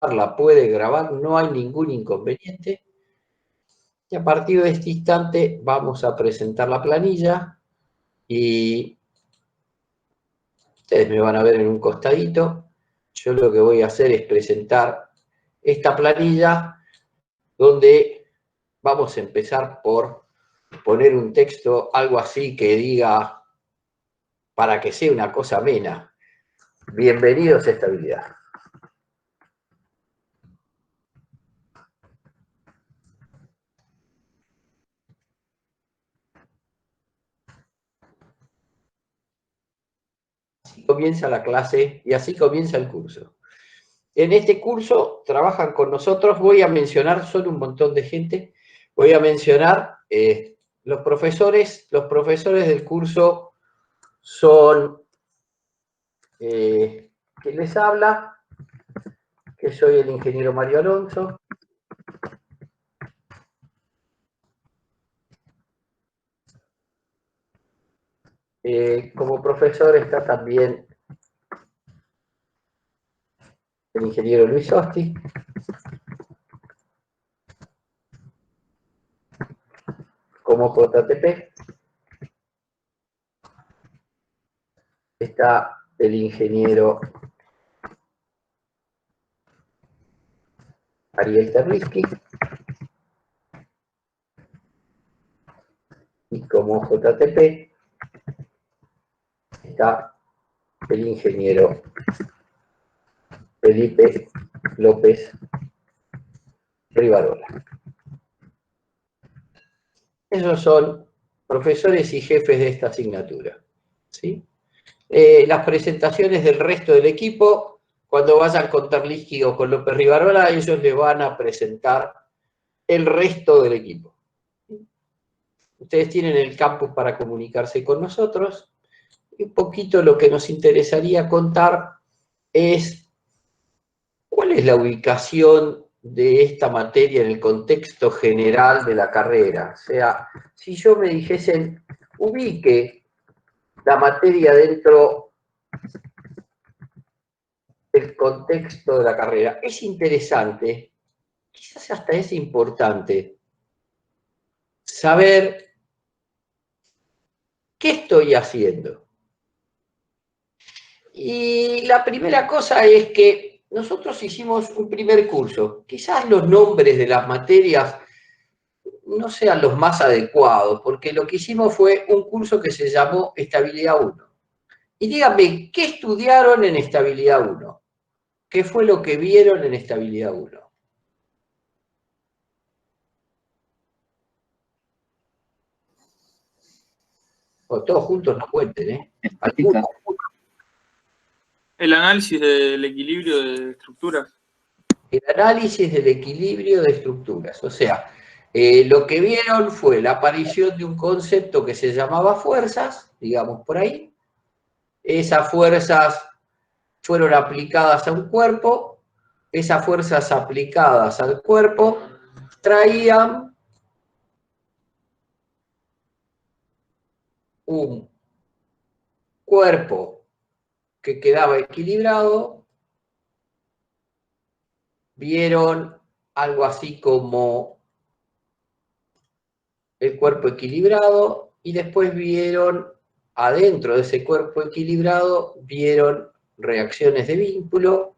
la puede grabar, no hay ningún inconveniente. Y a partir de este instante vamos a presentar la planilla y ustedes me van a ver en un costadito. Yo lo que voy a hacer es presentar esta planilla donde vamos a empezar por poner un texto, algo así que diga, para que sea una cosa amena: bienvenidos a Estabilidad. Así comienza la clase y así comienza el curso. En este curso trabajan con nosotros, voy a mencionar, son un montón de gente, voy a mencionar los profesores del curso son, quien les habla, que soy el ingeniero Mario Alonso. Como profesor está también el ingeniero Luis Osti. Como JTP está el ingeniero Ariel Terlisky. Y como JTP está el ingeniero Felipe López Rivarola. Esos son profesores y jefes de esta asignatura, ¿sí? Las presentaciones del resto del equipo, cuando vayan con Terlisky o con López Rivarola, ellos le van a presentar el resto del equipo. Ustedes tienen el campus para comunicarse con nosotros. Y un poquito lo que nos interesaría contar es cuál es la ubicación de esta materia en el contexto general de la carrera. O sea, si yo me dijesen, ubique la materia dentro del contexto de la carrera, es interesante, quizás hasta es importante, saber qué estoy haciendo. Y la primera cosa es que nosotros hicimos un primer curso. Quizás los nombres de las materias no sean los más adecuados, porque lo que hicimos fue un curso que se llamó Estabilidad 1. Y díganme, ¿qué estudiaron en Estabilidad 1? ¿Qué fue lo que vieron en Estabilidad 1? O todos juntos no cuenten, ¿eh? Algunos. El análisis del equilibrio de estructuras. El análisis del equilibrio de estructuras. O sea, lo que vieron fue la aparición de un concepto que se llamaba fuerzas, digamos por ahí. Esas fuerzas fueron aplicadas a un cuerpo. Esas fuerzas aplicadas al cuerpo traían un cuerpo que quedaba equilibrado. Vieron algo así como el cuerpo equilibrado y después vieron, adentro de ese cuerpo equilibrado, vieron reacciones de vínculo,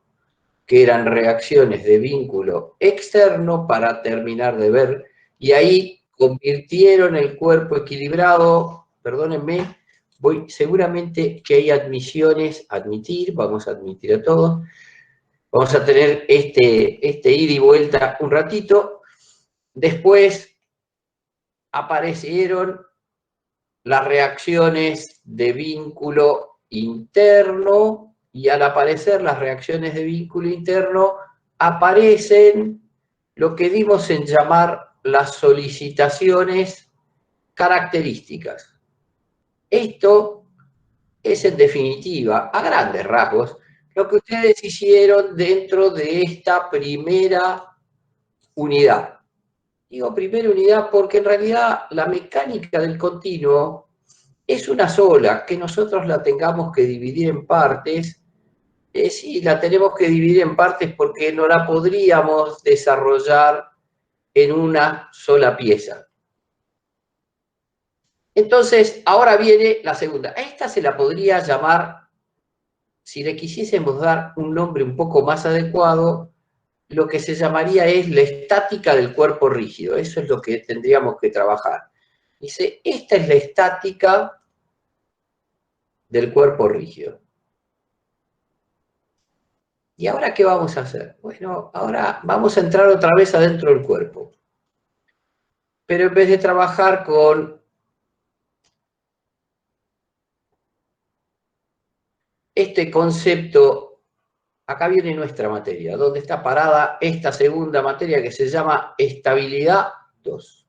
que eran reacciones de vínculo externo para terminar de ver, y ahí convirtieron el cuerpo equilibrado, perdónenme, seguramente que hay admisiones, vamos a admitir a todos, vamos a tener este ida y vuelta un ratito. Después aparecieron las reacciones de vínculo interno, y al aparecer las reacciones de vínculo interno, aparecen lo que dimos en llamar las solicitaciones características. Esto es, en definitiva, a grandes rasgos, lo que ustedes hicieron dentro de esta primera unidad. Digo primera unidad porque en realidad la mecánica del continuo es una sola. Que nosotros la tengamos que dividir en partes Sí, la tenemos que dividir en partes porque no la podríamos desarrollar en una sola pieza. Entonces, ahora viene la segunda. A esta se la podría llamar, si le quisiésemos dar un nombre un poco más adecuado, lo que se llamaría es la estática del cuerpo rígido. Eso es lo que tendríamos que trabajar. Dice, esta es la estática del cuerpo rígido. ¿Y ahora qué vamos a hacer? Bueno, ahora vamos a entrar otra vez adentro del cuerpo. Pero en vez de trabajar con este concepto, acá viene nuestra materia, donde está parada esta segunda materia que se llama estabilidad 2.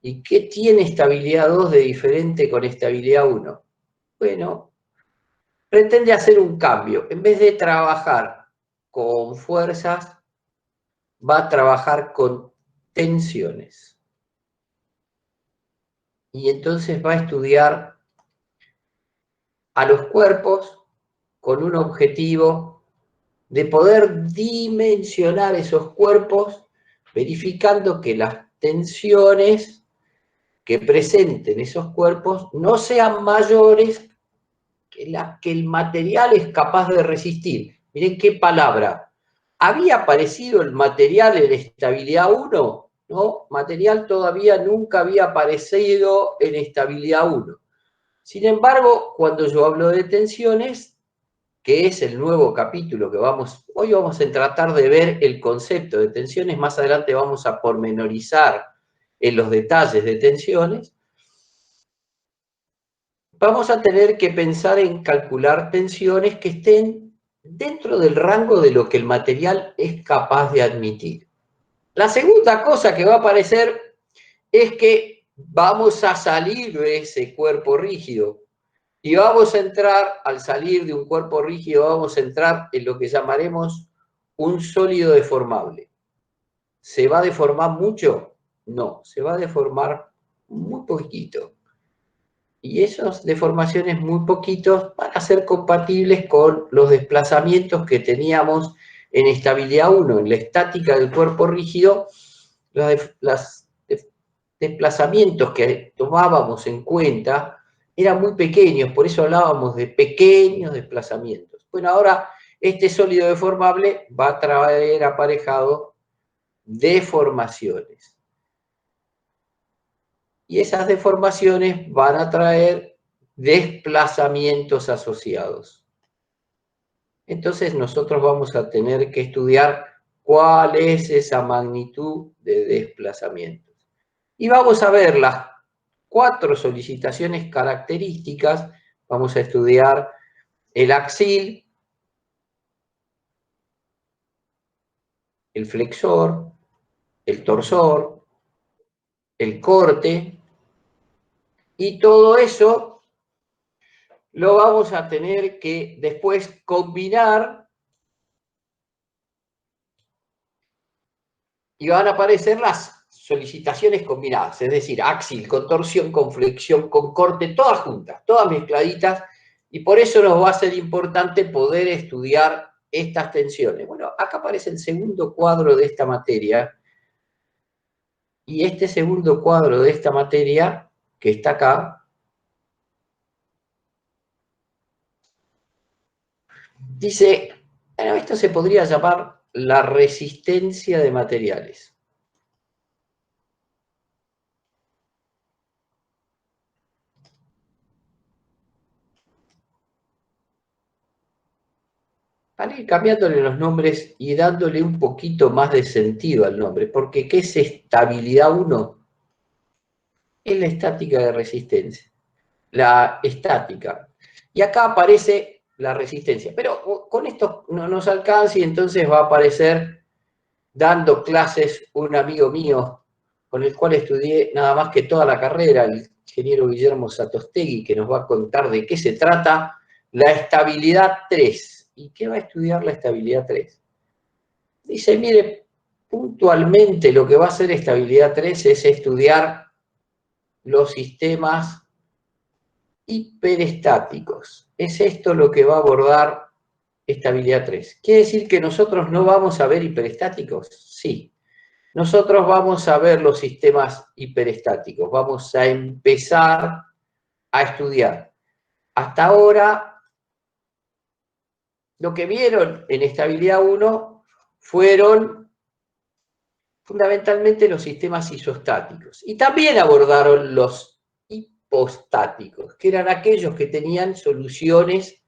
¿Y qué tiene estabilidad 2 de diferente con estabilidad 1? Bueno, pretende hacer un cambio. En vez de trabajar con fuerzas, va a trabajar con tensiones. Y entonces va a estudiar a los cuerpos con un objetivo de poder dimensionar esos cuerpos, verificando que las tensiones que presenten esos cuerpos no sean mayores que las que el material es capaz de resistir. Miren qué palabra. ¿Había aparecido el material en estabilidad 1? No, material todavía nunca había aparecido en estabilidad 1. Sin embargo, cuando yo hablo de tensiones, que es el nuevo capítulo que hoy vamos a tratar de ver el concepto de tensiones, más adelante vamos a pormenorizar en los detalles de tensiones, vamos a tener que pensar en calcular tensiones que estén dentro del rango de lo que el material es capaz de admitir. La segunda cosa que va a aparecer es que vamos a salir de ese cuerpo rígido y vamos a entrar, al salir de un cuerpo rígido, vamos a entrar en lo que llamaremos un sólido deformable. ¿Se va a deformar mucho? No, se va a deformar muy poquito. Y esas deformaciones muy poquitos van a ser compatibles con los desplazamientos que teníamos en estabilidad 1, en la estática del cuerpo rígido, los desplazamientos que tomábamos en cuenta eran muy pequeños, por eso hablábamos de pequeños desplazamientos. Bueno, ahora este sólido deformable va a traer aparejado deformaciones. Y esas deformaciones van a traer desplazamientos asociados. Entonces nosotros vamos a tener que estudiar cuál es esa magnitud de desplazamientos. Y vamos a ver las 4 solicitaciones características. Vamos a estudiar el axil, el flexor, el torsor, el corte, y todo eso lo vamos a tener que después combinar y van a aparecer las solicitaciones combinadas, es decir, axil, con torsión, con flexión, con corte, todas juntas, todas mezcladitas, y por eso nos va a ser importante poder estudiar estas tensiones. Bueno, acá aparece el segundo cuadro de esta materia, y este segundo cuadro de esta materia, que está acá, dice, bueno, esto se podría llamar la resistencia de materiales. Para ir cambiándole los nombres y dándole un poquito más de sentido al nombre, porque ¿qué es estabilidad 1? Es la estática de resistencia, la estática. Y acá aparece la resistencia, pero con esto no nos alcanza y entonces va a aparecer dando clases un amigo mío con el cual estudié nada más que toda la carrera, el ingeniero Guillermo Satostegui, que nos va a contar de qué se trata la estabilidad 3. ¿Y qué va a estudiar la estabilidad 3? Dice, mire, puntualmente lo que va a hacer estabilidad 3 es estudiar los sistemas hiperestáticos. Es esto lo que va a abordar estabilidad 3. ¿Quiere decir que nosotros no vamos a ver hiperestáticos? Sí. Nosotros vamos a ver los sistemas hiperestáticos. Vamos a empezar a estudiar. Hasta ahora, lo que vieron en estabilidad 1 fueron fundamentalmente los sistemas isostáticos. Y también abordaron los hipostáticos, que eran aquellos que tenían soluciones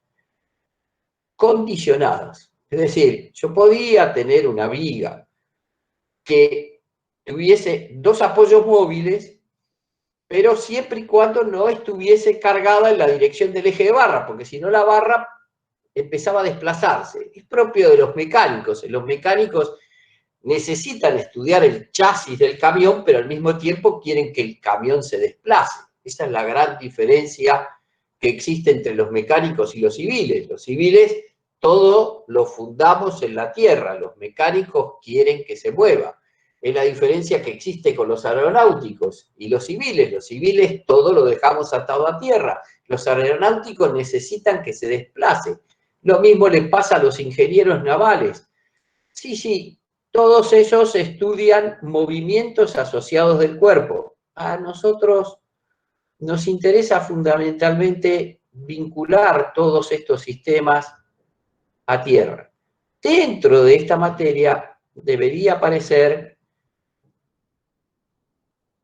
condicionadas. Es decir, yo podía tener una viga que tuviese dos apoyos móviles, pero siempre y cuando no estuviese cargada en la dirección del eje de barra, porque si no la barra empezaba a desplazarse. Es propio de los mecánicos. Los mecánicos necesitan estudiar el chasis del camión, pero al mismo tiempo quieren que el camión se desplace. Esa es la gran diferencia que existe entre los mecánicos y los civiles. Los civiles todo lo fundamos en la tierra, los mecánicos quieren que se mueva. Es la diferencia que existe con los aeronáuticos y los civiles. Los civiles todo lo dejamos atado a tierra. Los aeronáuticos necesitan que se desplace. Lo mismo le pasa a los ingenieros navales. Sí, todos ellos estudian movimientos asociados del cuerpo. A nosotros nos interesa fundamentalmente vincular todos estos sistemas a tierra. Dentro de esta materia debería aparecer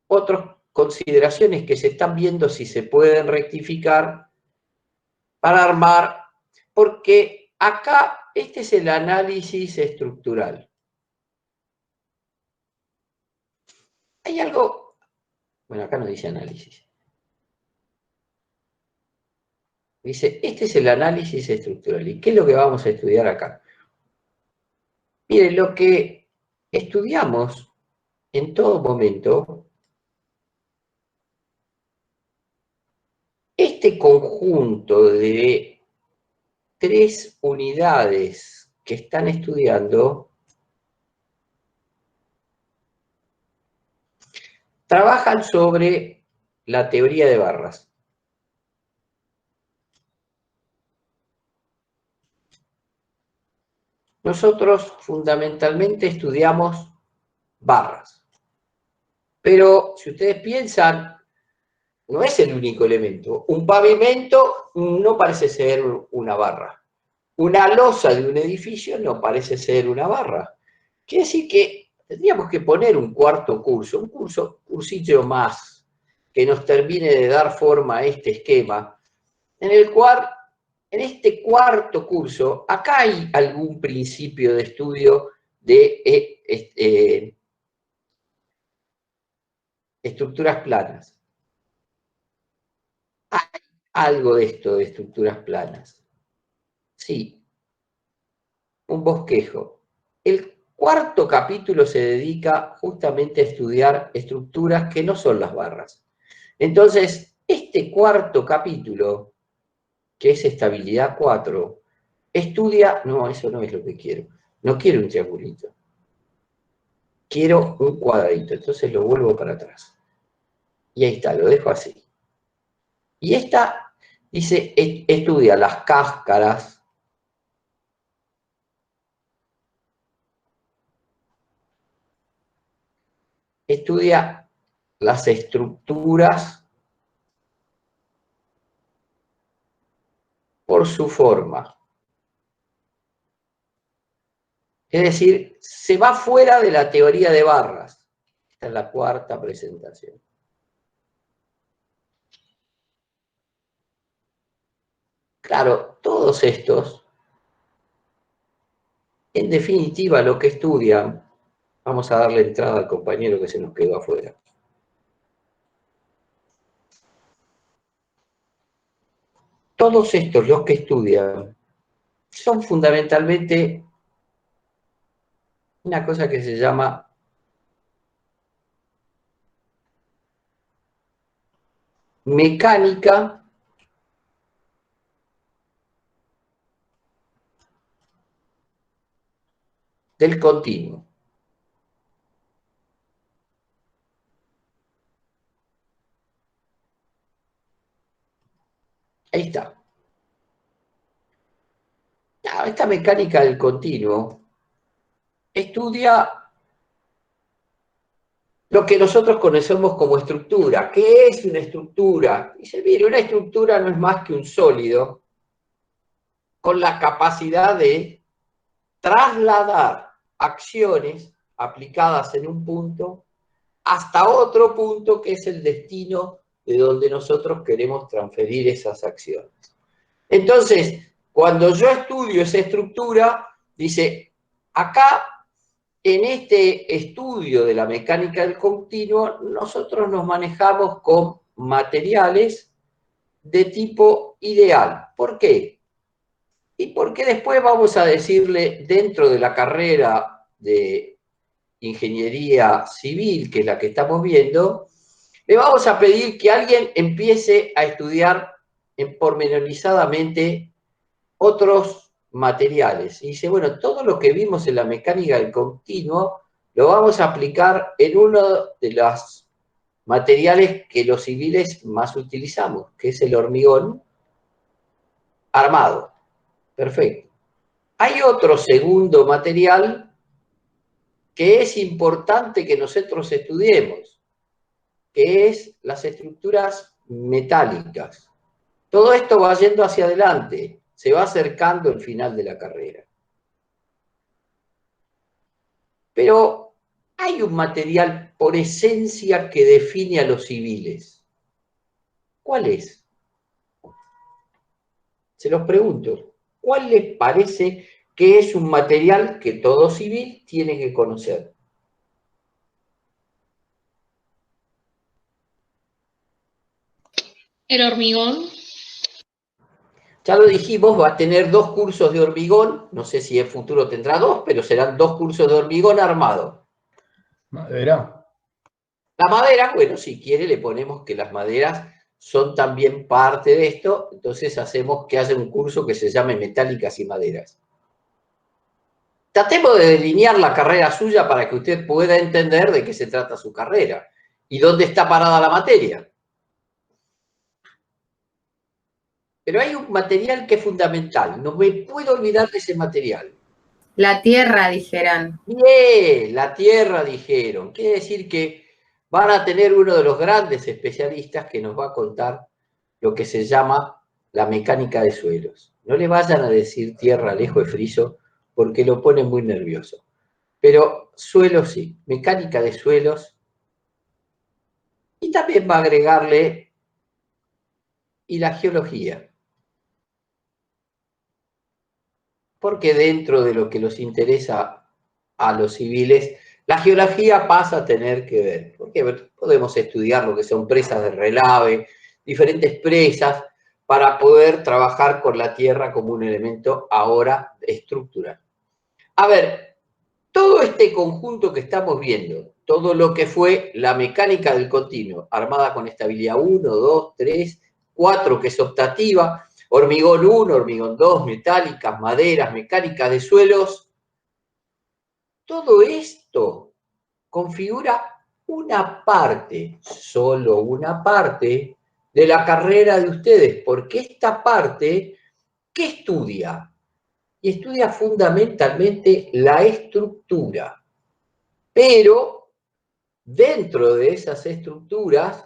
otras consideraciones que se están viendo si se pueden rectificar para armar, porque acá este es el análisis estructural. Hay algo, bueno, acá no dice análisis. Dice, este es el análisis estructural. ¿Y qué es lo que vamos a estudiar acá? Miren, lo que estudiamos en todo momento, este conjunto de tres unidades que están estudiando, trabajan sobre la teoría de barras. Nosotros fundamentalmente estudiamos barras. Pero si ustedes piensan, no es el único elemento. Un pavimento no parece ser una barra. Una losa de un edificio no parece ser una barra. Quiere decir que tendríamos que poner un cuarto curso, un cursillo más, que nos termine de dar forma a este esquema, en el cual, en este cuarto curso, acá hay algún principio de estudio de estructuras planas. Hay algo de esto de estructuras planas. Sí, un bosquejo. El cuarto capítulo se dedica justamente a estudiar estructuras que no son las barras. Entonces, este cuarto capítulo, que es estabilidad 4, estudia, no, eso no es lo que quiero. No quiero un triangulito. Quiero un cuadradito. Entonces lo vuelvo para atrás. Y ahí está, lo dejo así. Y esta dice, estudia las cáscaras, estudia las estructuras por su forma. Es decir, se va fuera de la teoría de barras. Esta es la cuarta presentación. Claro, todos estos, en definitiva, lo que estudian, vamos a darle entrada al compañero que se nos quedó afuera. Todos estos, los que estudian, son fundamentalmente una cosa que se llama mecánica del continuo. Ahí está. esta mecánica del continuo estudia lo que nosotros conocemos como estructura. ¿Qué es una estructura? Dice, mire, una estructura no es más que un sólido con la capacidad de trasladar acciones aplicadas en un punto hasta otro punto que es el destino de donde nosotros queremos transferir esas acciones. Entonces, cuando yo estudio esa estructura, dice, acá, en este estudio de la mecánica del continuo, nosotros nos manejamos con materiales de tipo ideal. ¿Por qué? Y porque después vamos a decirle, dentro de la carrera de ingeniería civil, que es la que estamos viendo, le vamos a pedir que alguien empiece a estudiar pormenorizadamente otros materiales. Y dice, bueno, todo lo que vimos en la mecánica del continuo lo vamos a aplicar en uno de los materiales que los civiles más utilizamos, que es el hormigón armado. Perfecto. Hay otro segundo material que es importante que nosotros estudiemos, que es las estructuras metálicas. Todo esto va yendo hacia adelante, se va acercando el final de la carrera. Pero hay un material por esencia que define a los civiles. ¿Cuál es? Se los pregunto. ¿Cuál les parece que es un material que todo civil tiene que conocer? El hormigón. Ya lo dijimos, va a tener 2 cursos de hormigón, no sé si en futuro tendrá 2, pero serán 2 cursos de hormigón armado. ¿Madera? La madera, bueno, si quiere le ponemos que las maderas son también parte de esto, entonces hacemos que haya un curso que se llame Metálicas y Maderas. Tratemos de delinear la carrera suya para que usted pueda entender de qué se trata su carrera y dónde está parada la materia. Pero hay un material que es fundamental, no me puedo olvidar de ese material. La tierra, dijeran. Bien, la tierra, dijeron. Quiere decir que van a tener uno de los grandes especialistas que nos va a contar lo que se llama la mecánica de suelos. No le vayan a decir tierra, Alejo de Friso, porque lo pone muy nervioso. Pero suelos sí, mecánica de suelos. Y también va a agregarle y la geología. Porque dentro de lo que los interesa a los civiles, la geología pasa a tener que ver. Porque podemos estudiar lo que son presas de relave, diferentes presas, para poder trabajar con la tierra como un elemento ahora estructural. A ver, todo este conjunto que estamos viendo, todo lo que fue la mecánica del continuo, armada con estabilidad 1, 2, 3, 4, que es optativa, hormigón 1, hormigón 2, metálicas, maderas, mecánica de suelos, todo esto configura una parte, solo una parte, de la carrera de ustedes, porque esta parte, ¿qué estudia? Y estudia fundamentalmente la estructura. Pero dentro de esas estructuras,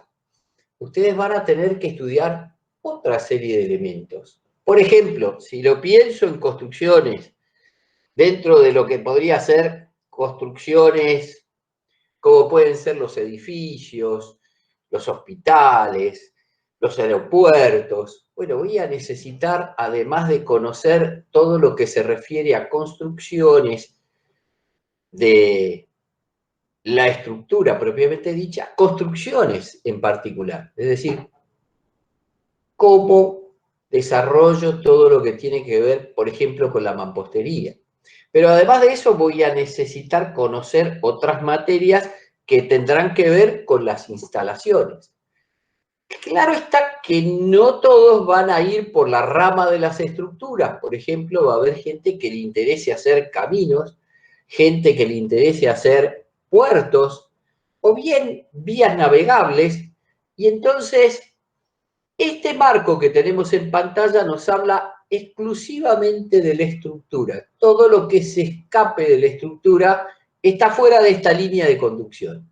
ustedes van a tener que estudiar otra serie de elementos. Por ejemplo, si lo pienso en construcciones, dentro de lo que podría ser construcciones como pueden ser los edificios, los hospitales, los aeropuertos. Bueno, voy a necesitar, además de conocer todo lo que se refiere a construcciones de la estructura propiamente dicha, construcciones en particular. Es decir, cómo desarrollo todo lo que tiene que ver, por ejemplo, con la mampostería. Pero además de eso voy a necesitar conocer otras materias que tendrán que ver con las instalaciones. Claro está que no todos van a ir por la rama de las estructuras. Por ejemplo, va a haber gente que le interese hacer caminos, gente que le interese hacer puertos, o bien vías navegables, y entonces este marco que tenemos en pantalla nos habla exclusivamente de la estructura. Todo lo que se escape de la estructura está fuera de esta línea de conducción.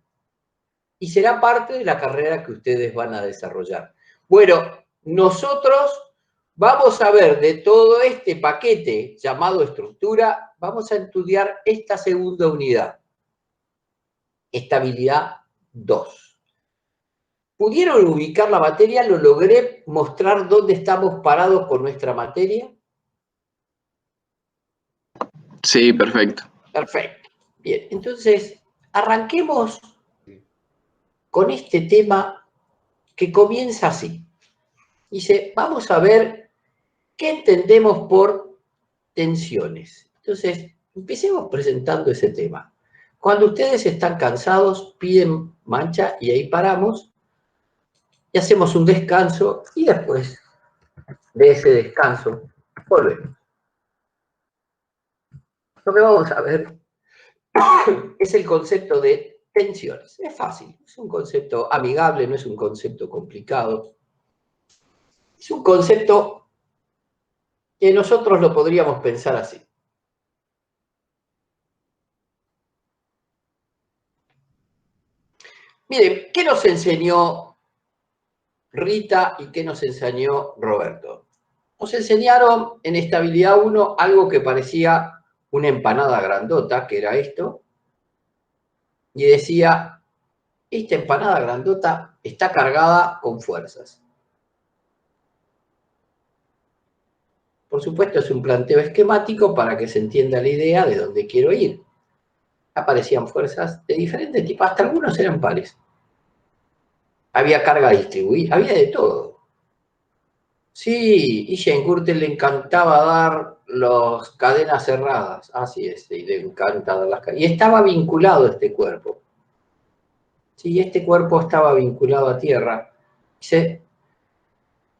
Y será parte de la carrera que ustedes van a desarrollar. Bueno, nosotros vamos a ver de todo este paquete llamado estructura, vamos a estudiar esta segunda unidad, estabilidad 2. ¿Pudieron ubicar la materia? ¿Lo logré mostrar dónde estamos parados con nuestra materia? Sí, perfecto. Perfecto. Bien, entonces arranquemos con este tema que comienza así. Dice, vamos a ver qué entendemos por tensiones. Entonces, empecemos presentando ese tema. Cuando ustedes están cansados, piden mancha y ahí paramos y hacemos un descanso y después de ese descanso volvemos. Lo que vamos a ver es el concepto de tensiones. Es fácil, es un concepto amigable, no es un concepto complicado. Es un concepto que nosotros lo podríamos pensar así. Miren, ¿qué nos enseñó Rita y qué nos enseñó Roberto? Nos enseñaron en estabilidad 1 algo que parecía una empanada grandota, que era esto, y decía, esta empanada grandota está cargada con fuerzas. Por supuesto, es un planteo esquemático para que se entienda la idea de dónde quiero ir. Aparecían fuerzas de diferentes tipos, hasta algunos eran pares. Había carga distribuida, había de todo. Sí, y a Gürtel le encantaba dar las cadenas cerradas, así es, y le encanta dar las cadenas. Y estaba vinculado este cuerpo. Sí, este cuerpo estaba vinculado a tierra. Dice,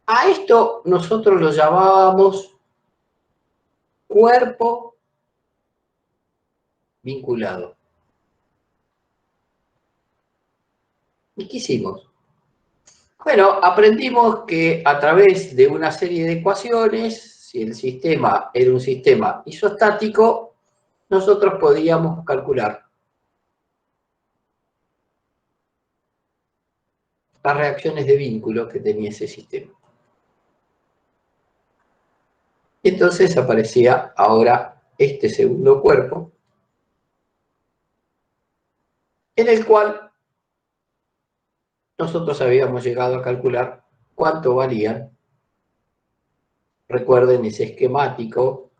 a esto nosotros lo llamábamos cuerpo vinculado. ¿Y qué hicimos? Bueno, aprendimos que a través de una serie de ecuaciones, si el sistema era un sistema isostático, nosotros podíamos calcular las reacciones de vínculo que tenía ese sistema. Y entonces aparecía ahora este segundo cuerpo, en el cual nosotros habíamos llegado a calcular cuánto valían. Recuerden ese esquemático,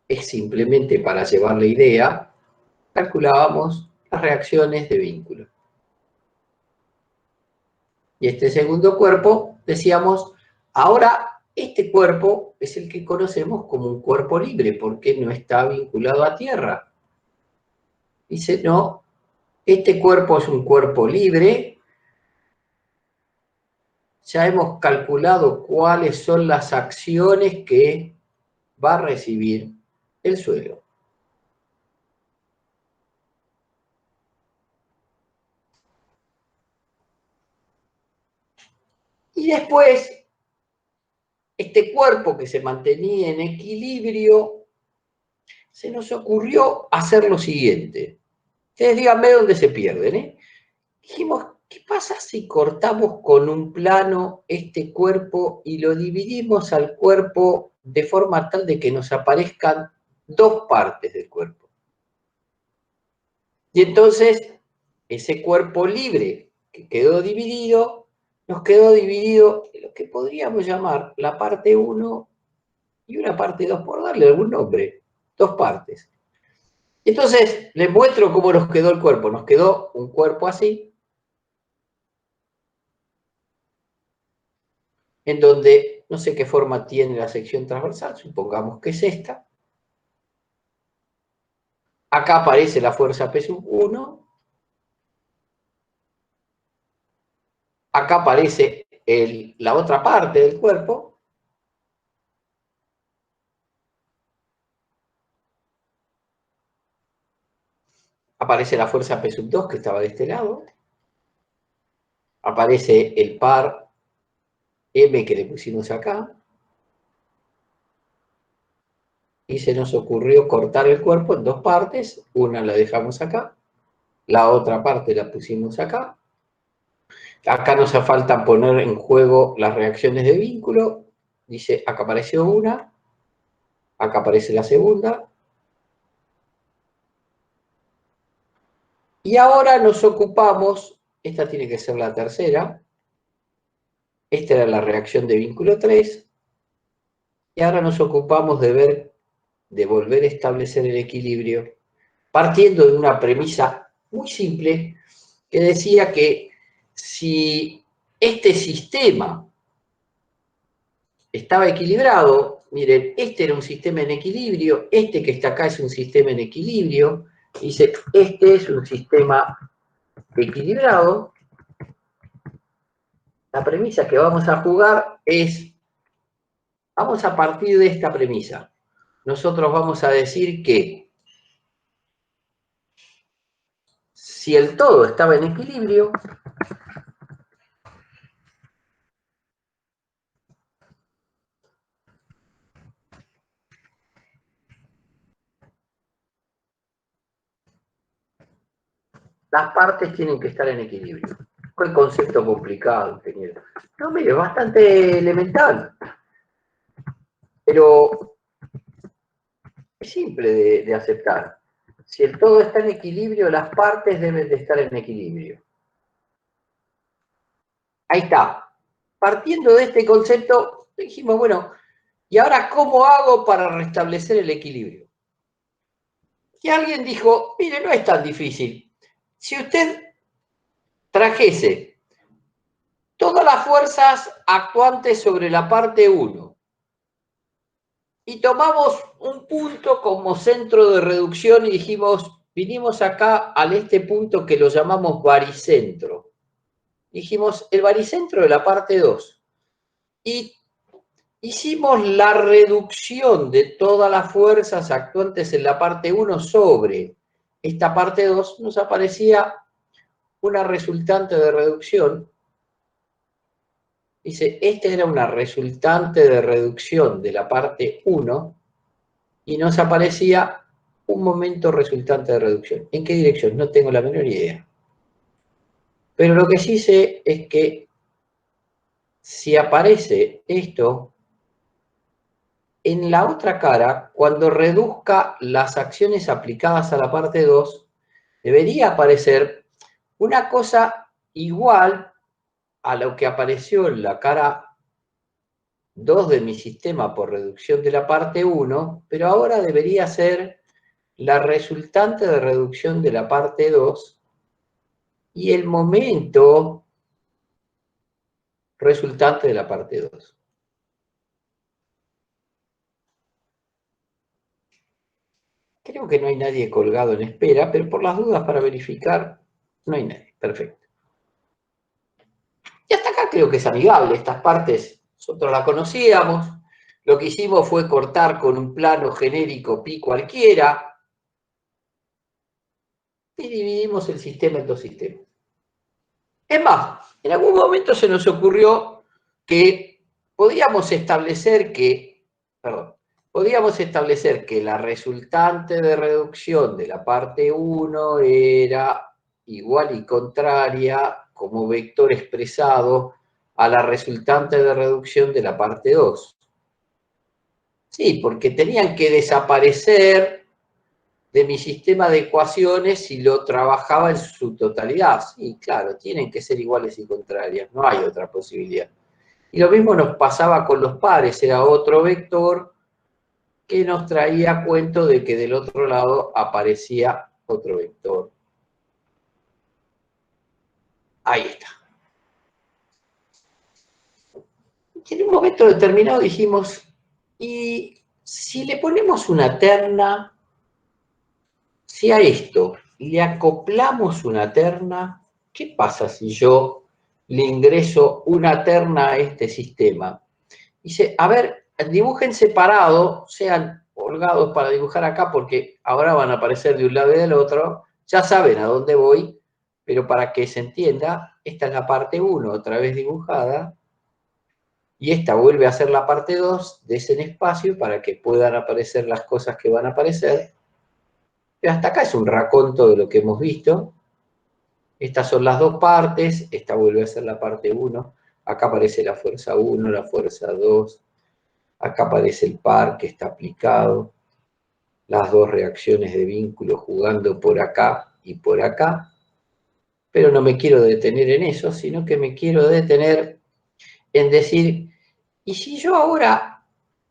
es simplemente para llevar la idea, calculábamos las reacciones de vínculo. Y este segundo cuerpo, decíamos, ahora este cuerpo es el que conocemos como un cuerpo libre, porque no está vinculado a tierra. Dice, no, este cuerpo es un cuerpo libre. Ya hemos calculado cuáles son las acciones que va a recibir el suelo. Y después, este cuerpo que se mantenía en equilibrio, se nos ocurrió hacer lo siguiente. Ustedes díganme dónde se pierden, ¿eh? Dijimos, ¿qué pasa si cortamos con un plano este cuerpo y lo dividimos al cuerpo de forma tal de que nos aparezcan dos partes del cuerpo? Y entonces, ese cuerpo libre que quedó dividido, nos quedó dividido en lo que podríamos llamar la parte 1 y una parte 2, por darle algún nombre, dos partes. Entonces, les muestro cómo nos quedó el cuerpo. Nos quedó un cuerpo así, en donde no sé qué forma tiene la sección transversal, supongamos que es esta. Acá aparece la fuerza P1. Acá aparece la otra parte del cuerpo. Aparece la fuerza P2 que estaba de este lado. Aparece el par M que le pusimos acá. y se nos ocurrió cortar el cuerpo en dos partes. Una la dejamos acá, la otra parte la pusimos acá. Acá nos hace falta poner en juego las reacciones de vínculo. Dice, acá apareció una, acá aparece la segunda. Y ahora nos ocupamos, esta tiene que ser la tercera. Esta era la reacción de vínculo 3. Y ahora nos ocupamos de volver a establecer el equilibrio, partiendo de una premisa muy simple, que decía que si este sistema estaba equilibrado, miren, este era un sistema en equilibrio, este que está acá es un sistema en equilibrio, dice, este es un sistema equilibrado. La premisa que vamos a jugar es, vamos a partir de esta premisa. Nosotros vamos a decir que si el todo estaba en equilibrio, las partes tienen que estar en equilibrio. ¿Qué concepto complicado, ingeniero? No, mire, es bastante elemental. Pero es simple de aceptar. Si el todo está en equilibrio, las partes deben de estar en equilibrio. Ahí está. Partiendo de este concepto, dijimos, bueno, ¿y ahora cómo hago para restablecer el equilibrio? Y alguien dijo, mire, no es tan difícil. Si usted trajese todas las fuerzas actuantes sobre la parte 1 y tomamos un punto como centro de reducción y dijimos, vinimos acá a este punto que lo llamamos baricentro. Dijimos, el baricentro de la parte 2. Y hicimos la reducción de todas las fuerzas actuantes en la parte 1 sobre esta parte 2, nos aparecía una resultante de reducción. Dice, esta era una resultante de reducción de la parte 1 y nos aparecía un momento resultante de reducción. ¿En qué dirección? No tengo la menor idea. Pero lo que sí sé es que si aparece esto, en la otra cara, cuando reduzca las acciones aplicadas a la parte 2, debería aparecer una cosa igual a lo que apareció en la cara 2 de mi sistema por reducción de la parte 1, pero ahora debería ser la resultante de reducción de la parte 2 y el momento resultante de la parte 2. Creo que no hay nadie colgado en espera, pero por las dudas para verificar, no hay nadie. Perfecto. Y hasta acá creo que es amigable. Estas partes nosotros las conocíamos. Lo que hicimos fue cortar con un plano genérico pi cualquiera y dividimos el sistema en dos sistemas. Es más, en algún momento se nos ocurrió que podíamos establecer que la resultante de reducción de la parte 1 era igual y contraria como vector expresado a la resultante de reducción de la parte 2. Sí, porque tenían que desaparecer de mi sistema de ecuaciones si lo trabajaba en su totalidad. Sí, claro, tienen que ser iguales y contrarias, no hay otra posibilidad. Y lo mismo nos pasaba con los pares, era otro vector que nos traía cuento de que del otro lado aparecía otro vector. Ahí está. Y en un momento determinado dijimos, ¿y si le ponemos una terna? Si a esto le acoplamos una terna, ¿qué pasa si yo le ingreso una terna a este sistema? Dice, a ver, dibujen separado, sean holgados para dibujar acá, porque ahora van a aparecer de un lado y del otro. Ya saben a dónde voy, pero para que se entienda, esta es la parte 1, otra vez dibujada. y esta vuelve a ser la parte 2 de ese espacio para que puedan aparecer las cosas que van a aparecer. Y hasta acá es un raconto de lo que hemos visto. Estas son las dos partes, esta vuelve a ser la parte 1. Acá aparece la fuerza 1, la fuerza 2. Acá aparece el par que está aplicado. Las dos reacciones de vínculo jugando por acá y por acá. Pero no me quiero detener en eso, sino que me quiero detener en decir, ¿y si yo ahora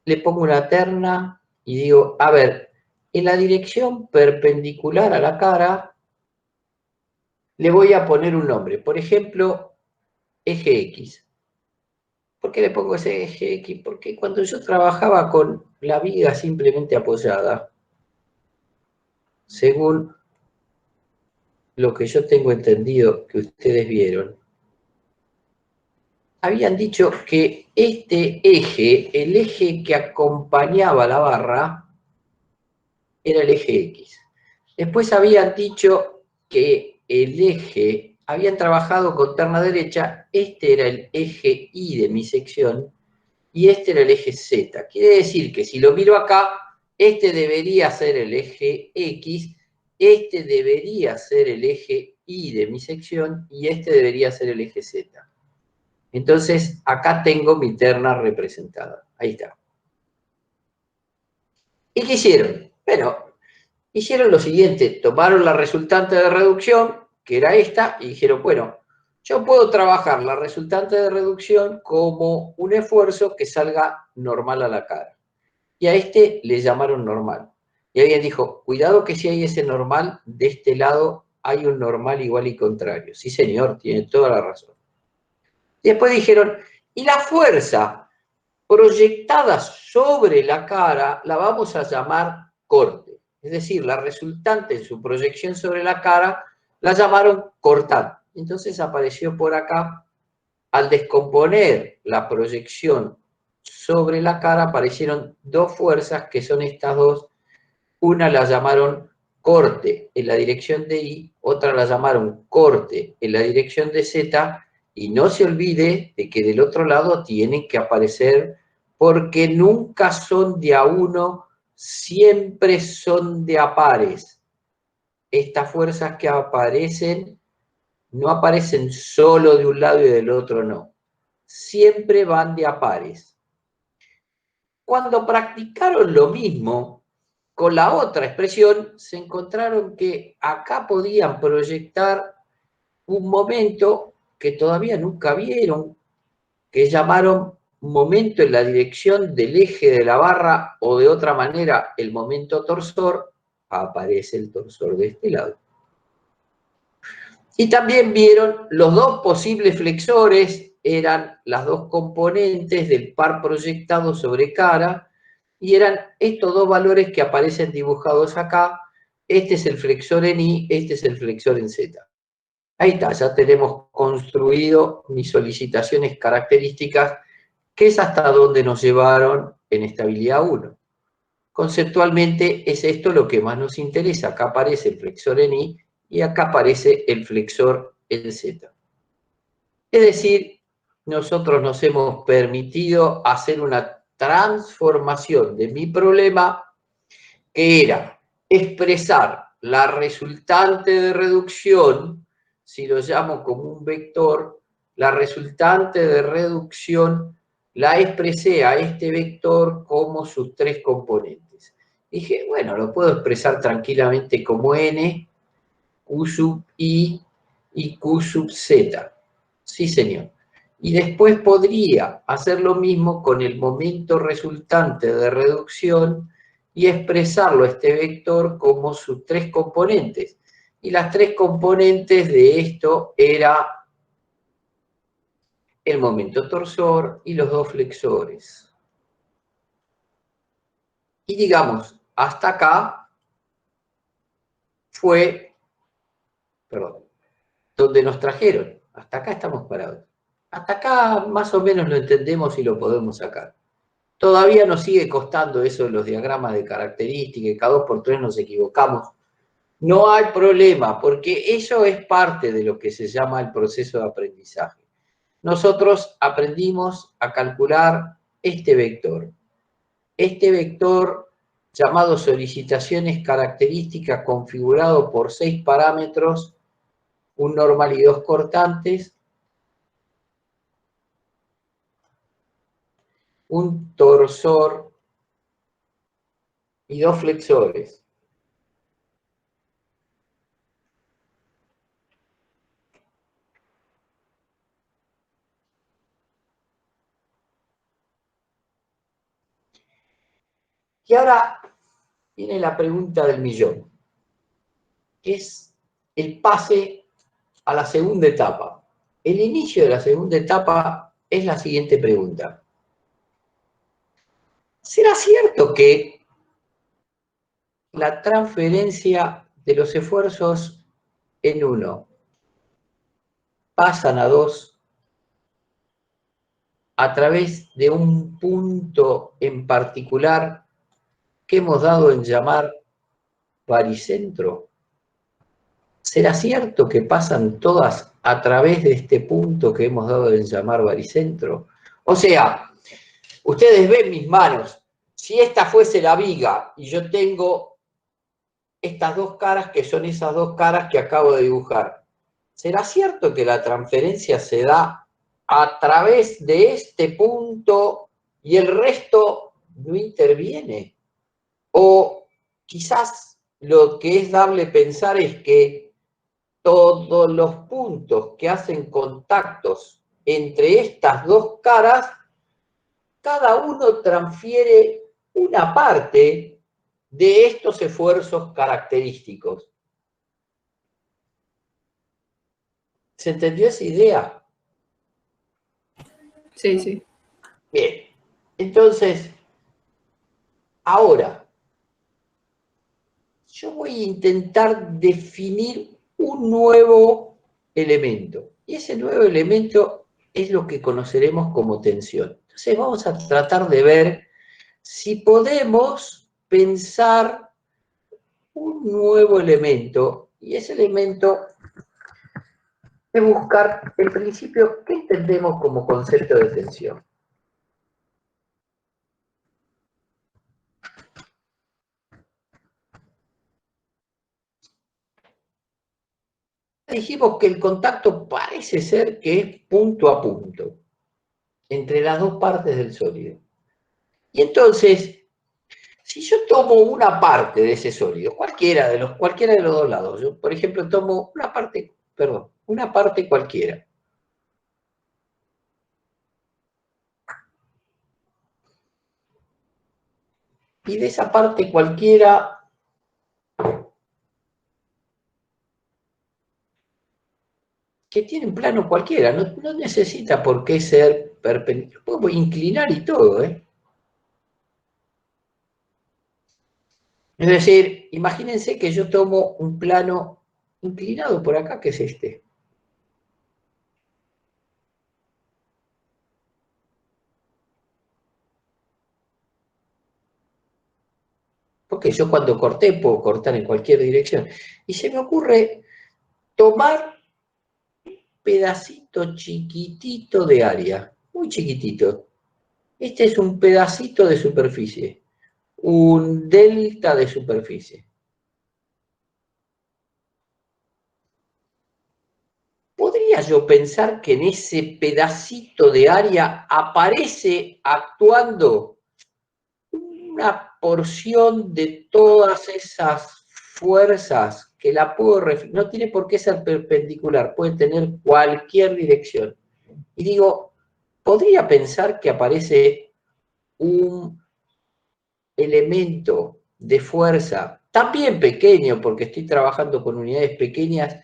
le pongo una terna y digo, a ver, en la dirección perpendicular a la cara, le voy a poner un nombre, por ejemplo, eje X. ¿Por qué le pongo ese eje X? Porque cuando yo trabajaba con la viga simplemente apoyada, según lo que yo tengo entendido que ustedes vieron, habían dicho que este eje, el eje que acompañaba la barra, era el eje X. Después habían dicho que el eje, habían trabajado con terna derecha, este era el eje Y de mi sección, y este era el eje Z. Quiere decir que si lo miro acá, este debería ser el eje X, este debería ser el eje Y de mi sección, y este debería ser el eje Z. Entonces, acá tengo mi terna representada. Ahí está. ¿Y qué hicieron? Bueno, hicieron lo siguiente. Tomaron la resultante de reducción, que era esta, y dijeron, bueno, yo puedo trabajar la resultante de reducción como un esfuerzo que salga normal a la cara. Y a este le llamaron normal. Y alguien dijo, cuidado que si hay ese normal, de este lado hay un normal igual y contrario. Sí, señor, tiene toda la razón. Y después dijeron, y la fuerza proyectada sobre la cara la vamos a llamar corte. Es decir, la resultante en su proyección sobre la cara la llamaron cortante. Entonces apareció por acá, al descomponer la proyección sobre la cara, aparecieron dos fuerzas que son estas dos. Una la llamaron corte en la dirección de Y, otra la llamaron corte en la dirección de Z, y no se olvide de que del otro lado tienen que aparecer, porque nunca son de a uno, siempre son de a pares. Estas fuerzas que aparecen, no aparecen solo de un lado y del otro no. Siempre van de a pares. Cuando practicaron lo mismo con la otra expresión, se encontraron que acá podían proyectar un momento que todavía nunca vieron, que llamaron momento en la dirección del eje de la barra, o de otra manera, el momento torsor. Aparece el torsor de este lado. Y también vieron los dos posibles flexores, eran las dos componentes del par proyectado sobre cara, y eran estos dos valores que aparecen dibujados acá. Este es el flexor en Y, este es el flexor en Z. Ahí está, ya tenemos construido mis solicitaciones características, que es hasta donde nos llevaron en estabilidad 1. Conceptualmente es esto lo que más nos interesa. Acá aparece el flexor en Y y acá aparece el flexor en Z. Es decir, nosotros nos hemos permitido hacer una transformación de mi problema, que era expresar la resultante de reducción, si lo llamo como un vector, la resultante de reducción la expresé a este vector como sus tres componentes. Dije, bueno, lo puedo expresar tranquilamente como n, q sub i y q sub z. Sí, señor. Y después podría hacer lo mismo con el momento resultante de reducción y expresarlo este vector como sus tres componentes. Y las tres componentes de esto era el momento torsor y los dos flexores. Y digamos, hasta acá fue, perdón, donde nos trajeron. Hasta acá estamos parados. Hasta acá más o menos lo entendemos y lo podemos sacar. Todavía nos sigue costando eso de los diagramas de característica, y cada 2 por 3 nos equivocamos. No hay problema, porque eso es parte de lo que se llama el proceso de aprendizaje. nosotros aprendimos a calcular este vector. Este vector llamado solicitaciones características configurado por 6 parámetros, un normal y 2 cortantes, un torsor y 2 flexores. Y ahora viene la pregunta del millón, que es el pase a la segunda etapa. El inicio de la segunda etapa es la siguiente pregunta. ¿Será cierto que la transferencia de los esfuerzos en 1 pasan a 2 a través de un punto en particular que hemos dado en llamar baricentro? ¿Será cierto que pasan todas a través de este punto que hemos dado en llamar baricentro? O sea, ustedes ven mis manos. Si esta fuese la viga y yo tengo estas dos caras que son esas dos caras que acabo de dibujar, ¿será cierto que la transferencia se da a través de este punto y el resto no interviene? O quizás lo que es darle pensar es que todos los puntos que hacen contactos entre estas dos caras, cada uno transfiere una parte de estos esfuerzos característicos. ¿Se entendió esa idea? Sí, sí. Bien. Entonces, ahora, yo voy a intentar definir un nuevo elemento. Y ese nuevo elemento es lo que conoceremos como tensión. Entonces vamos a tratar de ver si podemos pensar un nuevo elemento. Y ese elemento es buscar, en principio, ¿qué entendemos como concepto de tensión? Dijimos que el contacto parece ser que es punto a punto entre las dos partes del sólido. Y entonces, si yo tomo una parte de ese sólido, cualquiera de los dos lados, yo por ejemplo tomo una parte cualquiera. Y de esa parte cualquiera que tiene un plano cualquiera, no necesita por qué ser perpendicular, puedo inclinar y todo, ¿eh? Es decir, imagínense que yo tomo un plano inclinado por acá, que es este. Porque yo cuando corté puedo cortar en cualquier dirección. Y se me ocurre tomar un pedacito chiquitito de área, muy chiquitito. Este es un pedacito de superficie, un delta de superficie. ¿Podría yo pensar que en ese pedacito de área aparece actuando una porción de todas esas fuerzas que la puedo referir? No tiene por qué ser perpendicular, puede tener cualquier dirección. Y digo, ¿podría pensar que aparece un elemento de fuerza, también pequeño, porque estoy trabajando con unidades pequeñas,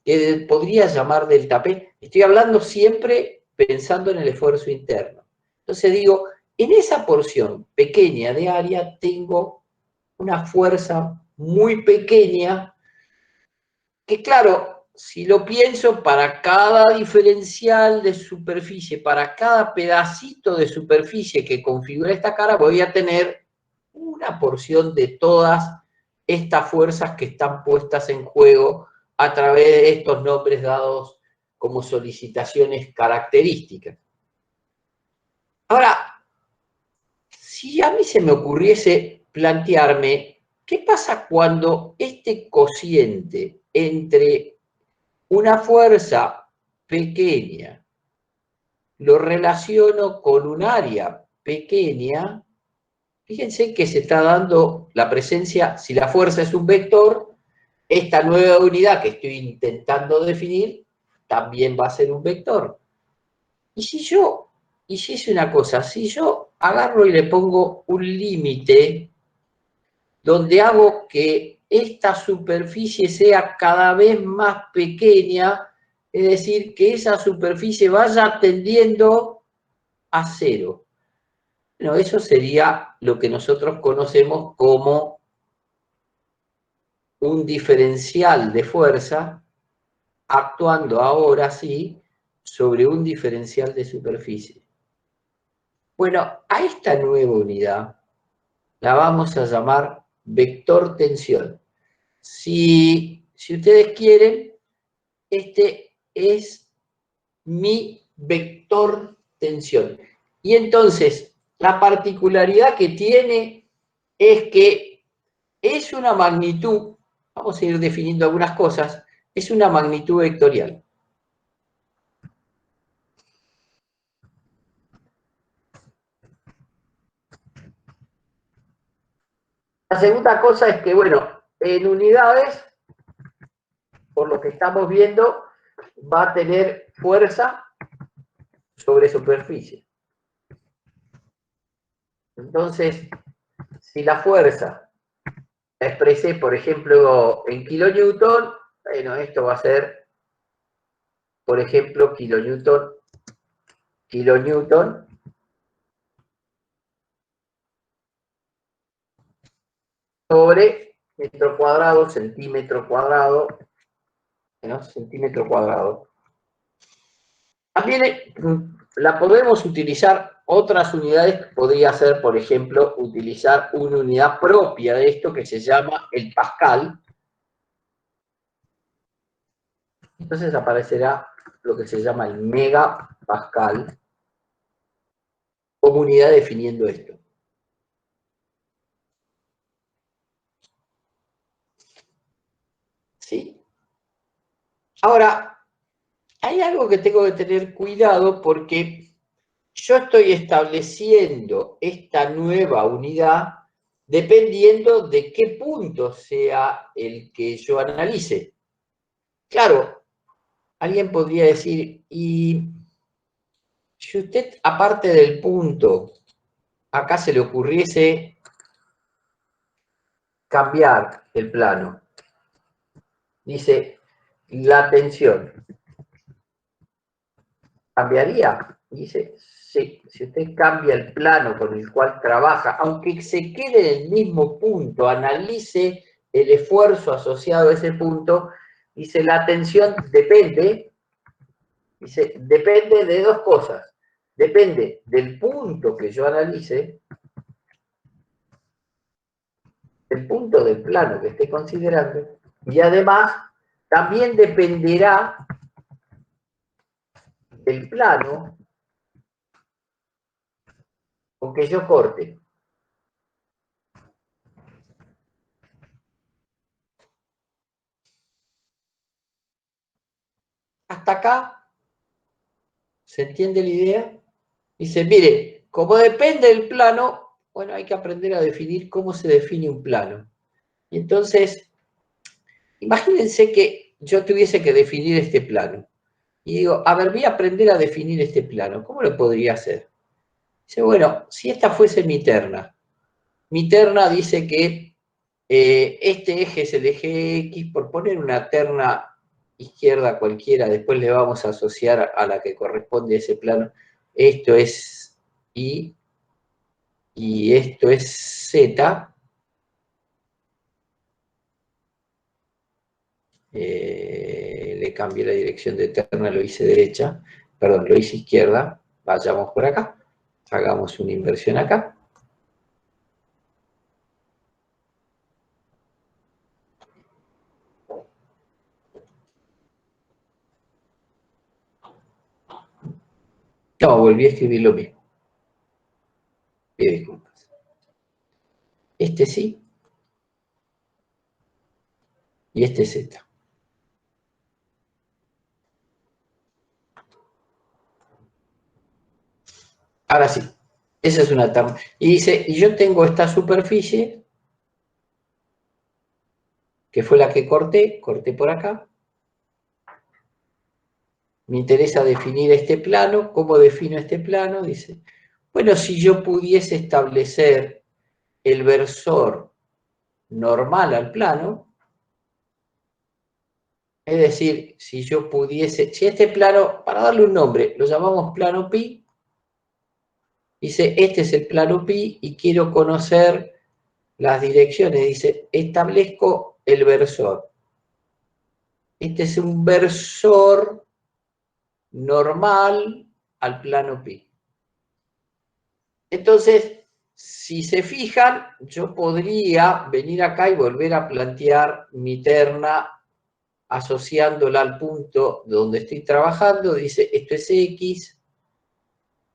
que podría llamar delta P? Estoy hablando siempre pensando en el esfuerzo interno. Entonces digo, en esa porción pequeña de área tengo una fuerza muy pequeña que, claro, si lo pienso, para cada diferencial de superficie, para cada pedacito de superficie que configura esta cara, voy a tener una porción de todas estas fuerzas que están puestas en juego a través de estos nombres dados como solicitaciones características. Ahora, si a mí se me ocurriese plantearme, ¿qué pasa cuando este cociente entre una fuerza pequeña lo relaciono con un área pequeña? Fíjense que se está dando la presencia, si la fuerza es un vector, esta nueva unidad que estoy intentando definir también va a ser un vector. Y si yo hiciese una cosa, si yo agarro y le pongo un límite donde hago que esta superficie sea cada vez más pequeña, es decir, que esa superficie vaya tendiendo a cero. Bueno, eso sería lo que nosotros conocemos como un diferencial de fuerza actuando ahora sí sobre un diferencial de superficie. Bueno, a esta nueva unidad la vamos a llamar vector tensión. Si ustedes quieren, este es mi vector tensión. Y entonces, la particularidad que tiene es que es una magnitud, vamos a ir definiendo algunas cosas, es una magnitud vectorial. La segunda cosa es que, bueno, en unidades, por lo que estamos viendo, va a tener fuerza sobre superficie. Entonces, si la fuerza la expresé, por ejemplo, en kilonewton, bueno, esto va a ser, por ejemplo, kilonewton sobre metro cuadrado, centímetro cuadrado, ¿no? Centímetro cuadrado. También la podemos utilizar otras unidades, podría ser, por ejemplo, utilizar una unidad propia de esto que se llama el pascal. Entonces aparecerá lo que se llama el megapascal como unidad definiendo esto. ¿Sí? Ahora, hay algo que tengo que tener cuidado porque yo estoy estableciendo esta nueva unidad dependiendo de qué punto sea el que yo analice. Claro, alguien podría decir, y si usted, aparte del punto, acá se le ocurriese cambiar el plano, dice, la tensión, ¿cambiaría? Dice, sí, si usted cambia el plano con el cual trabaja, aunque se quede en el mismo punto, analice el esfuerzo asociado a ese punto, dice, la tensión depende, dice, depende de dos cosas. Depende del punto que yo analice, del punto del plano que esté considerando, y además también dependerá del plano con que yo corte. Hasta acá, ¿se entiende la idea? Dice, mire, como depende del plano, bueno, hay que aprender a definir cómo se define un plano. Y entonces, imagínense que yo tuviese que definir este plano. Y digo, a ver, voy a aprender a definir este plano. ¿Cómo lo podría hacer? Dice, bueno, si esta fuese mi terna dice que este eje es el eje X, por poner una terna izquierda cualquiera, después le vamos a asociar a la que corresponde a ese plano. Esto es Y y esto es Z. Le cambié la dirección de terna, lo hice derecha, perdón, lo hice izquierda. Vayamos por acá, hagamos una inversión acá. No, volví a escribir lo mismo. Pido disculpas. Este sí. Y este Z. Ahora sí. Esa es una tabla. Y dice, y yo tengo esta superficie, que fue la que corté por acá. Me interesa definir este plano. ¿Cómo defino este plano? Dice, bueno, si yo pudiese establecer el versor normal al plano, es decir, si yo pudiese, si este plano, para darle un nombre, lo llamamos plano pi, dice, este es el plano pi y quiero conocer las direcciones, dice, establezco el versor. Este es un versor normal al plano pi. Entonces, si se fijan, yo podría venir acá y volver a plantear mi terna asociándola al punto donde estoy trabajando. Dice, esto es X,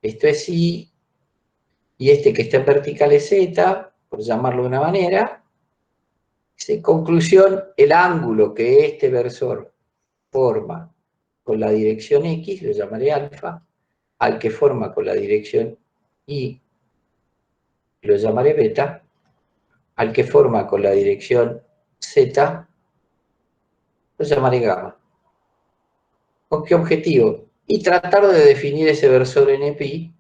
esto es Y, y este que está en vertical es Z, por llamarlo de una manera. Dice, conclusión, el ángulo que este versor forma con la dirección X, lo llamaré alfa, al que forma con la dirección Y, lo llamaré beta, al que forma con la dirección Z, lo llamaré gamma. ¿Con qué objetivo? Y tratar de definir ese versor NPi,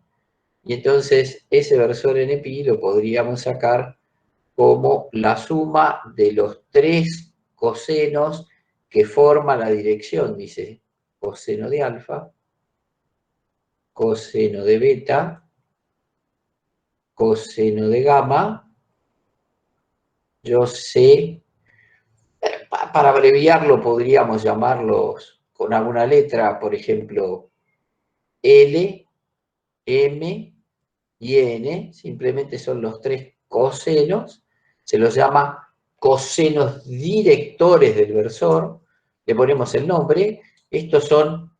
y entonces ese versor NPi lo podríamos sacar como la suma de los tres cosenos que forma la dirección, dice, coseno de alfa, coseno de beta, coseno de gamma. Yo sé, para abreviarlo podríamos llamarlos con alguna letra, por ejemplo, L, M y N, simplemente son los tres cosenos, se los llama cosenos directores del versor, le ponemos el nombre, estos son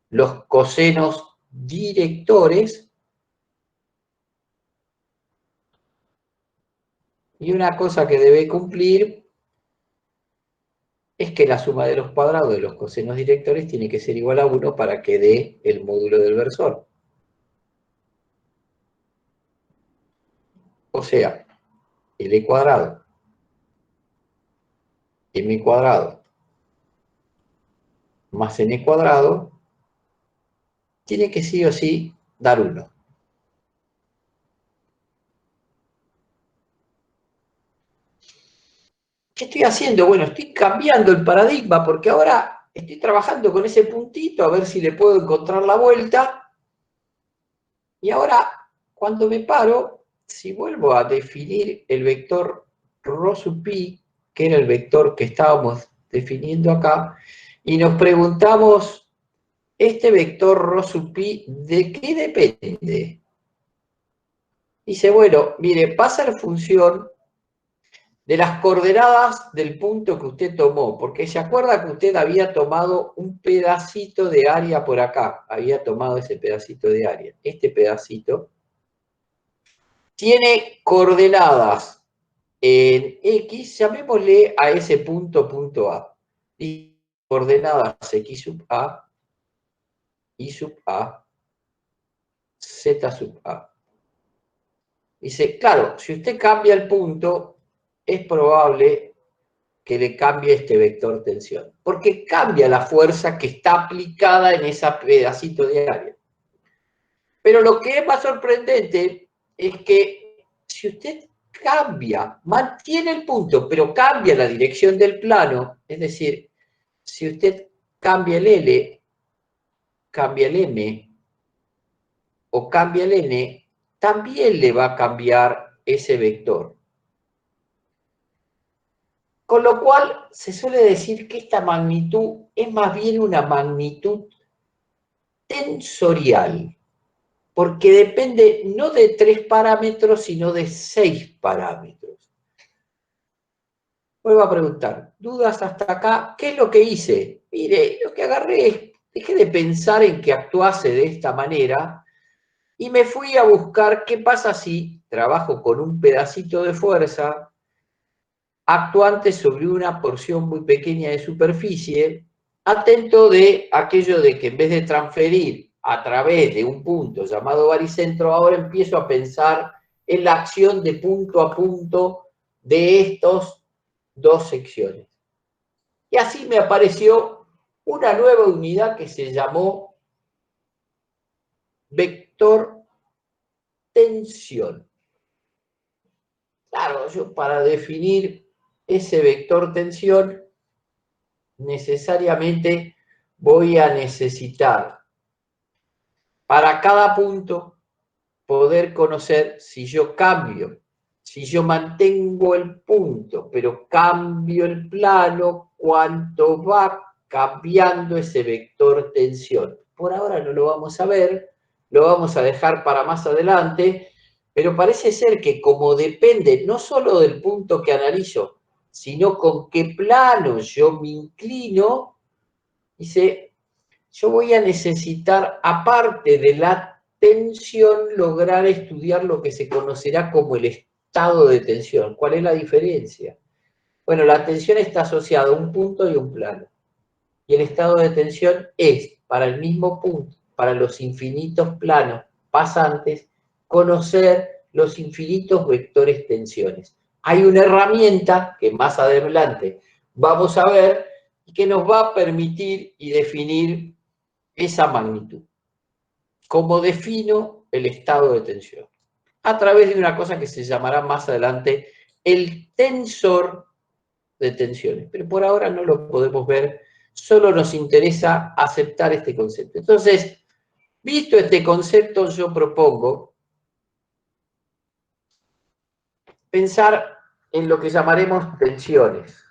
los cosenos directores, y una cosa que debe cumplir es que la suma de los cuadrados de los cosenos directores tiene que ser igual a 1 para que dé el módulo del versor. O sea, L cuadrado, M cuadrado, más N cuadrado, tiene que sí o sí dar 1. ¿Qué estoy haciendo? Bueno, estoy cambiando el paradigma porque ahora estoy trabajando con ese puntito a ver si le puedo encontrar la vuelta. Y ahora, cuando me paro, si vuelvo a definir el vector ρ sub pi, que era el vector que estábamos definiendo acá, y nos preguntamos, ¿este vector ρ sub pi de qué depende? Dice, bueno, mire, pasa en función de las coordenadas del punto que usted tomó, porque se acuerda que usted había tomado un pedacito de área por acá, había tomado ese pedacito de área. Este pedacito tiene coordenadas en X, llamémosle a ese punto A, y coordenadas X sub A, Y sub A, Z sub A. Dice, claro, si usted cambia el punto, es probable que le cambie este vector tensión, porque cambia la fuerza que está aplicada en ese pedacito de área. Pero lo que es más sorprendente es que si usted cambia, mantiene el punto, pero cambia la dirección del plano, es decir, si usted cambia el L, cambia el M o cambia el N, también le va a cambiar ese vector. Con lo cual, se suele decir que esta magnitud es más bien una magnitud tensorial, porque depende no de 3 parámetros, sino de 6 parámetros. Vuelvo a preguntar, ¿dudas hasta acá? ¿Qué es lo que hice? Mire, lo que agarré es dejé de pensar en que actuase de esta manera y me fui a buscar qué pasa si trabajo con un pedacito de fuerza actuante sobre una porción muy pequeña de superficie, atento de aquello de que en vez de transferir a través de un punto llamado baricentro, ahora empiezo a pensar en la acción de punto a punto de estas dos secciones. Y así me apareció una nueva unidad que se llamó vector tensión. Claro, yo para definir ese vector tensión necesariamente voy a necesitar para cada punto poder conocer si yo cambio, si yo mantengo el punto, pero cambio el plano, cuánto va cambiando ese vector tensión. Por ahora no lo vamos a ver, lo vamos a dejar para más adelante, pero parece ser que como depende no solo del punto que analizo, sino con qué plano yo me inclino, dice, yo voy a necesitar, aparte de la tensión, lograr estudiar lo que se conocerá como el estado de tensión. ¿Cuál es la diferencia? Bueno, la tensión está asociada a un punto y un plano. Y el estado de tensión es, para el mismo punto, para los infinitos planos pasantes, conocer los infinitos vectores tensiones. Hay una herramienta que más adelante vamos a ver y que nos va a permitir y definir esa magnitud. ¿Cómo defino el estado de tensión? A través de una cosa que se llamará más adelante el tensor de tensiones. Pero por ahora no lo podemos ver, solo nos interesa aceptar este concepto. Entonces, visto este concepto, yo propongo pensar en lo que llamaremos tensiones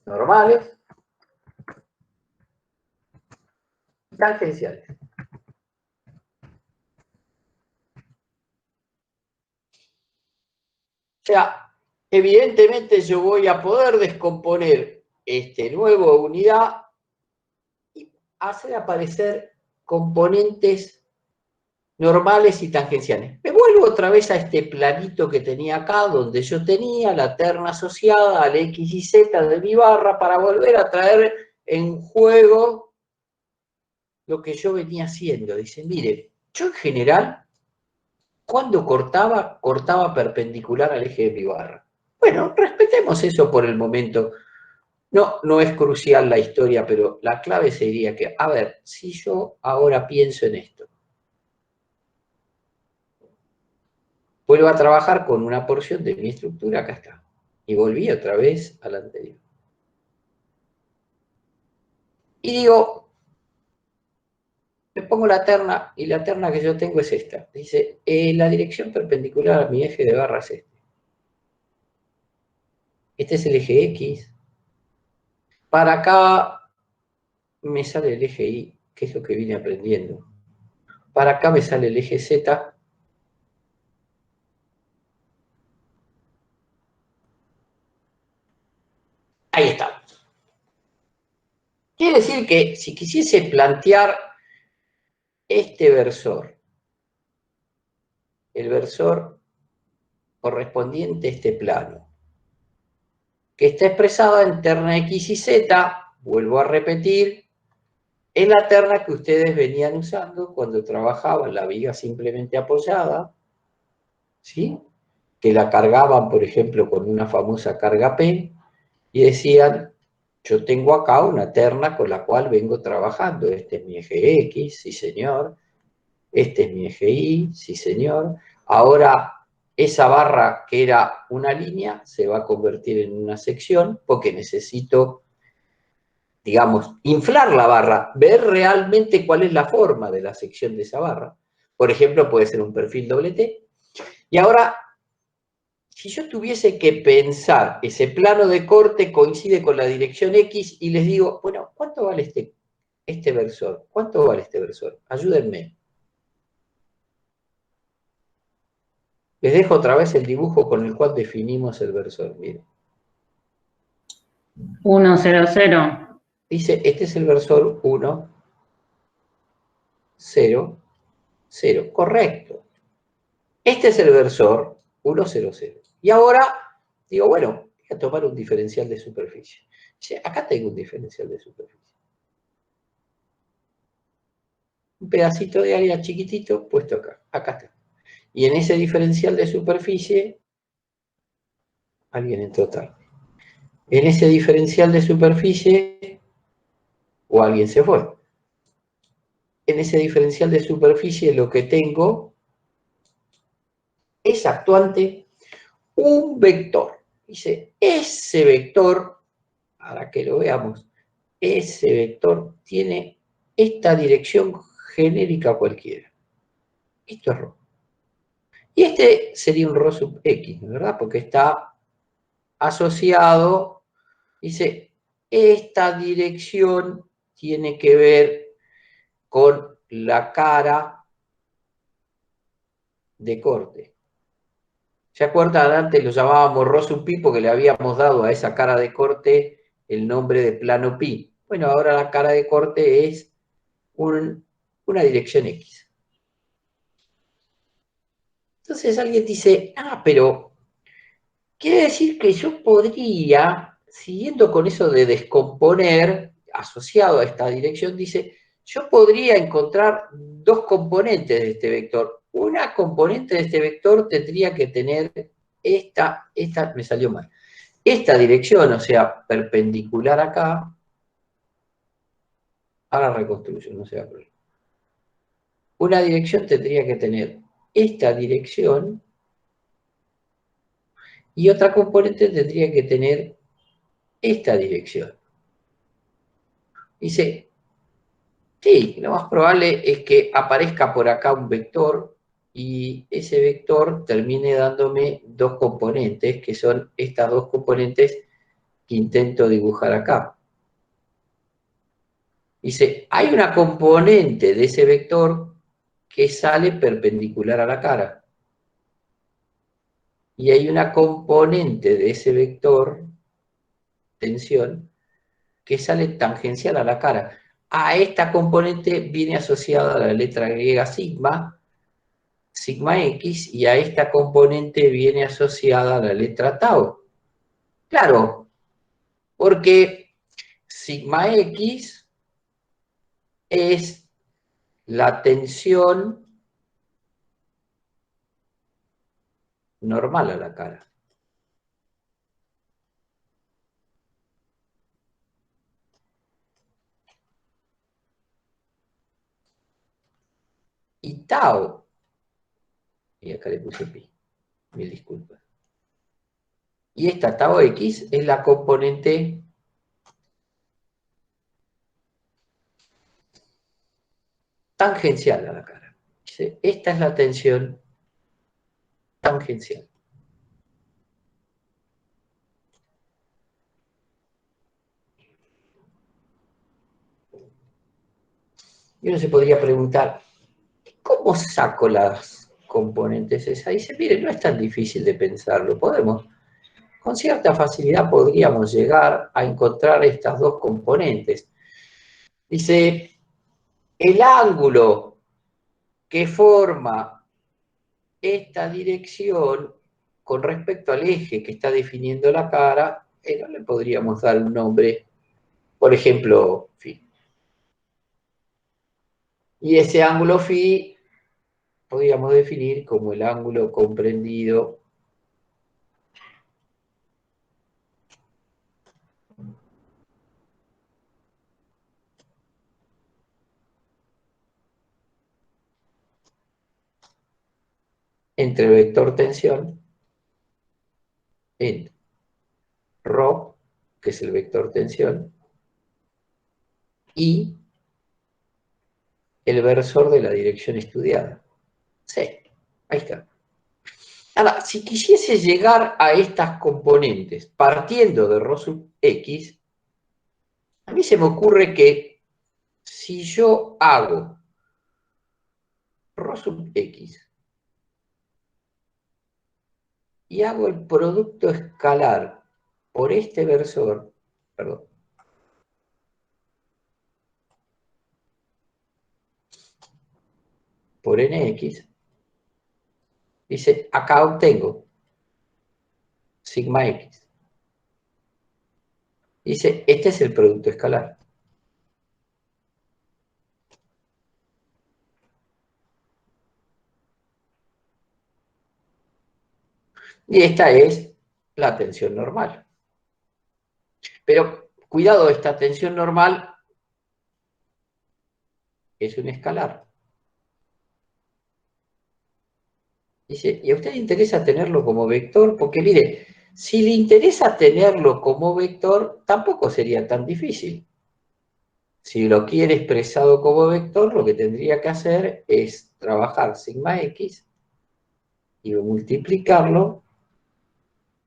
normales y tangenciales. O sea, evidentemente yo voy a poder descomponer este nuevo unidad y hacer aparecer componentes normales y tangenciales. Me vuelvo otra vez a este planito que tenía acá, donde yo tenía la terna asociada al X y Z de mi barra para volver a traer en juego lo que yo venía haciendo. Dicen, mire, yo en general, cuando cortaba, cortaba perpendicular al eje de mi barra. Bueno, respetemos eso por el momento. No es crucial la historia, pero la clave sería que, a ver, si yo ahora pienso en esto, vuelvo a trabajar con una porción de mi estructura, acá está, y volví otra vez a la anterior. Y digo, me pongo la terna, y la terna que yo tengo es esta. Dice, la dirección perpendicular a mi eje de barra es este. Este es el eje X. Para acá me sale el eje Y, que es lo que vine aprendiendo. Para acá me sale el eje Z. Ahí está. Quiere decir que si quisiese plantear este versor, el versor correspondiente a este plano, que está expresada en terna X y Z, vuelvo a repetir, es la terna que ustedes venían usando cuando trabajaban la viga simplemente apoyada, ¿sí? Que la cargaban, por ejemplo, con una famosa carga P, y decían, yo tengo acá una terna con la cual vengo trabajando, este es mi eje X, sí señor, este es mi eje Y, sí señor, ahora esa barra que era una línea se va a convertir en una sección porque necesito, digamos, inflar la barra, ver realmente cuál es la forma de la sección de esa barra. Por ejemplo, puede ser un perfil doble T. Y ahora, si yo tuviese que pensar, ese plano de corte coincide con la dirección X y les digo, bueno, ¿cuánto vale este versor? ¿Cuánto vale este versor? Ayúdenme. Les dejo otra vez el dibujo con el cual definimos el versor. Miren. 1, 0, 0. Dice, este es el versor 1, 0, 0. Correcto. Este es el versor 1, 0, 0. Y ahora, digo, bueno, voy a tomar un diferencial de superficie. Dice, acá tengo un diferencial de superficie. Un pedacito de área chiquitito puesto acá. Acá está. Y en ese diferencial de superficie, alguien entró tarde. En ese diferencial de superficie, o alguien se fue. En ese diferencial de superficie lo que tengo es actuante un vector. Dice, ese vector, para que lo veamos, ese vector tiene esta dirección genérica cualquiera. Esto es ρ. Y este sería un ρ sub x, ¿verdad? Porque está asociado, dice, esta dirección tiene que ver con la cara de corte. ¿Se acuerdan? Antes lo llamábamos ρ sub pi porque le habíamos dado a esa cara de corte el nombre de plano pi. Bueno, ahora la cara de corte es una dirección x. Entonces alguien dice, pero quiere decir que yo podría, siguiendo con eso de descomponer, asociado a esta dirección, dice, yo podría encontrar dos componentes de este vector. Una componente de este vector tendría que tener esta me salió mal. Esta dirección, o sea, perpendicular acá, ahora reconstruyo, no se va a problema. Una dirección tendría que tener esta dirección y otra componente tendría que tener esta dirección. Dice, sí, lo más probable es que aparezca por acá un vector y ese vector termine dándome dos componentes, que son estas dos componentes que intento dibujar acá. Dice, hay una componente de ese vector que sale perpendicular a la cara. Y hay una componente de ese vector, tensión, que sale tangencial a la cara. A esta componente viene asociada la letra griega sigma, sigma x, y a esta componente viene asociada la letra tau. Claro, porque sigma x es la tensión normal a la cara. Y tau, y acá le puse pi, mil disculpas. Y esta tau x es la componente tangencial a la cara. Dice, esta es la tensión tangencial. Y uno se podría preguntar, ¿cómo saco las componentes esas? Dice, mire, no es tan difícil de pensarlo. Con cierta facilidad podríamos llegar a encontrar estas dos componentes. Dice, el ángulo que forma esta dirección con respecto al eje que está definiendo la cara, no le podríamos dar un nombre, por ejemplo, phi. Y ese ángulo phi podríamos definir como el ángulo comprendido entre el vector tensión en ρ, que es el vector tensión, y el versor de la dirección estudiada. Sí, ahí está. Ahora, si quisiese llegar a estas componentes partiendo de ρ sub x, a mí se me ocurre que si yo hago ρ sub x y hago el producto escalar por este versor, perdón. Por nx. Dice, acá obtengo sigma x. Dice, este es el producto escalar. Y esta es la tensión normal. Pero, cuidado, esta tensión normal es un escalar. Dice, ¿y a usted le interesa tenerlo como vector? Porque mire, si le interesa tenerlo como vector, tampoco sería tan difícil. Si lo quiere expresado como vector, lo que tendría que hacer es trabajar sigma x y multiplicarlo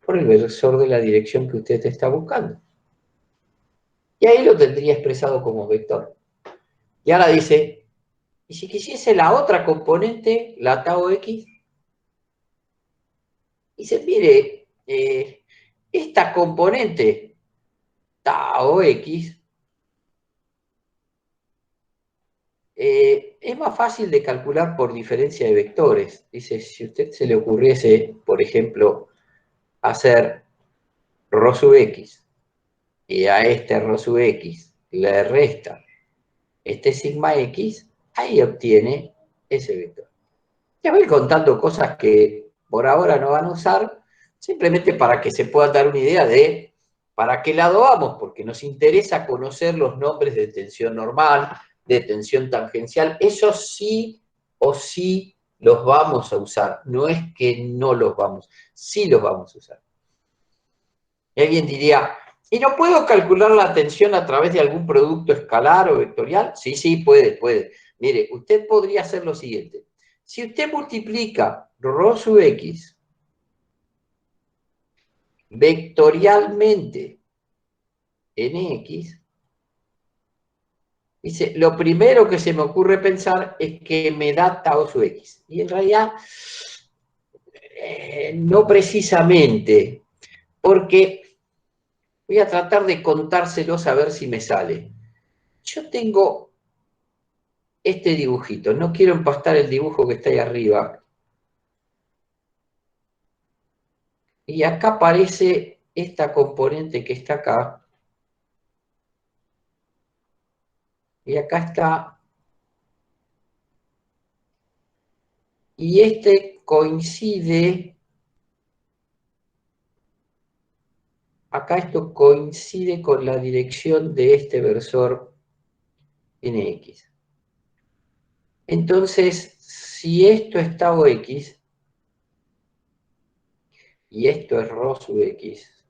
por el versor de la dirección que usted está buscando. Y ahí lo tendría expresado como vector. Y ahora dice, ¿y si quisiese la otra componente, la tau x? Dice, mire, esta componente, tau x, es más fácil de calcular por diferencia de vectores. Dice, si a usted se le ocurriese, por ejemplo, hacer ρ sub x, y a este ρ sub x le resta este sigma x, ahí obtiene ese vector. Ya voy contando cosas que por ahora no van a usar, simplemente para que se puedan dar una idea de para qué lado vamos, porque nos interesa conocer los nombres de tensión normal, de tensión tangencial, esos sí o sí los vamos a usar, no es que no los vamos, sí los vamos a usar. Y alguien diría, ¿y no puedo calcular la tensión a través de algún producto escalar o vectorial? Sí, sí, puede. Mire, usted podría hacer lo siguiente. Si usted multiplica ρ sub x vectorialmente en x, dice, lo primero que se me ocurre pensar es que me da tau sub x. Y en realidad, no precisamente, porque voy a tratar de contárselos a ver si me sale. Yo tengo este dibujito, no quiero empastar el dibujo que está ahí arriba. Y acá aparece esta componente que está acá. Y acá está. Y este coincide. Acá esto coincide con la dirección de este versor nx. Entonces, si esto es tau x, y esto es ρ sub x,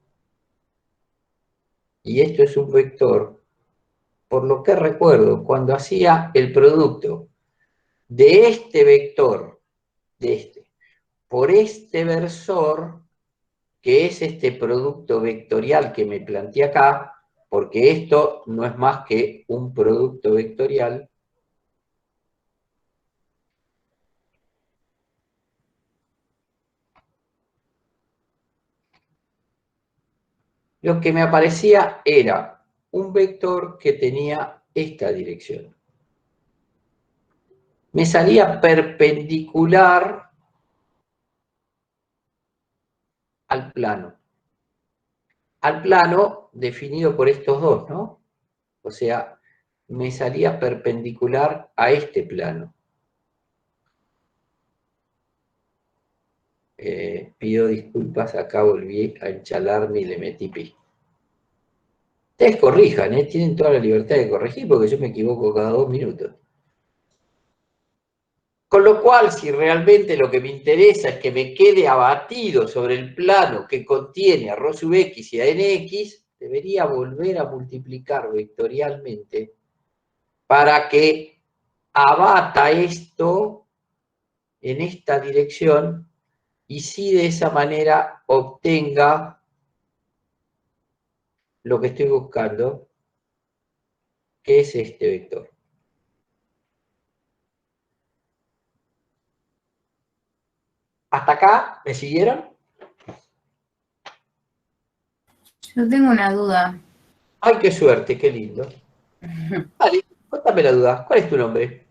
y esto es un vector, por lo que recuerdo, cuando hacía el producto de este vector, de este, por este versor, que es este producto vectorial que me planteé acá, porque esto no es más que un producto vectorial, lo que me aparecía era un vector que tenía esta dirección. Me salía perpendicular al plano. Al plano definido por estos dos, ¿no? O sea, me salía perpendicular a este plano. Pido disculpas, acá volví a enchalarme y le metí pi. Ustedes corrijan, tienen toda la libertad de corregir porque yo me equivoco cada 2 minutos. Con lo cual, si realmente lo que me interesa es que me quede abatido sobre el plano que contiene a ρ sub x y a nx, debería volver a multiplicar vectorialmente para que abata esto en esta dirección y si de esa manera obtenga lo que estoy buscando, que es este vector. ¿Hasta acá? ¿Me siguieron? Yo tengo una duda. Ay, qué suerte, qué lindo. Dale, contame la duda. ¿Cuál es tu nombre?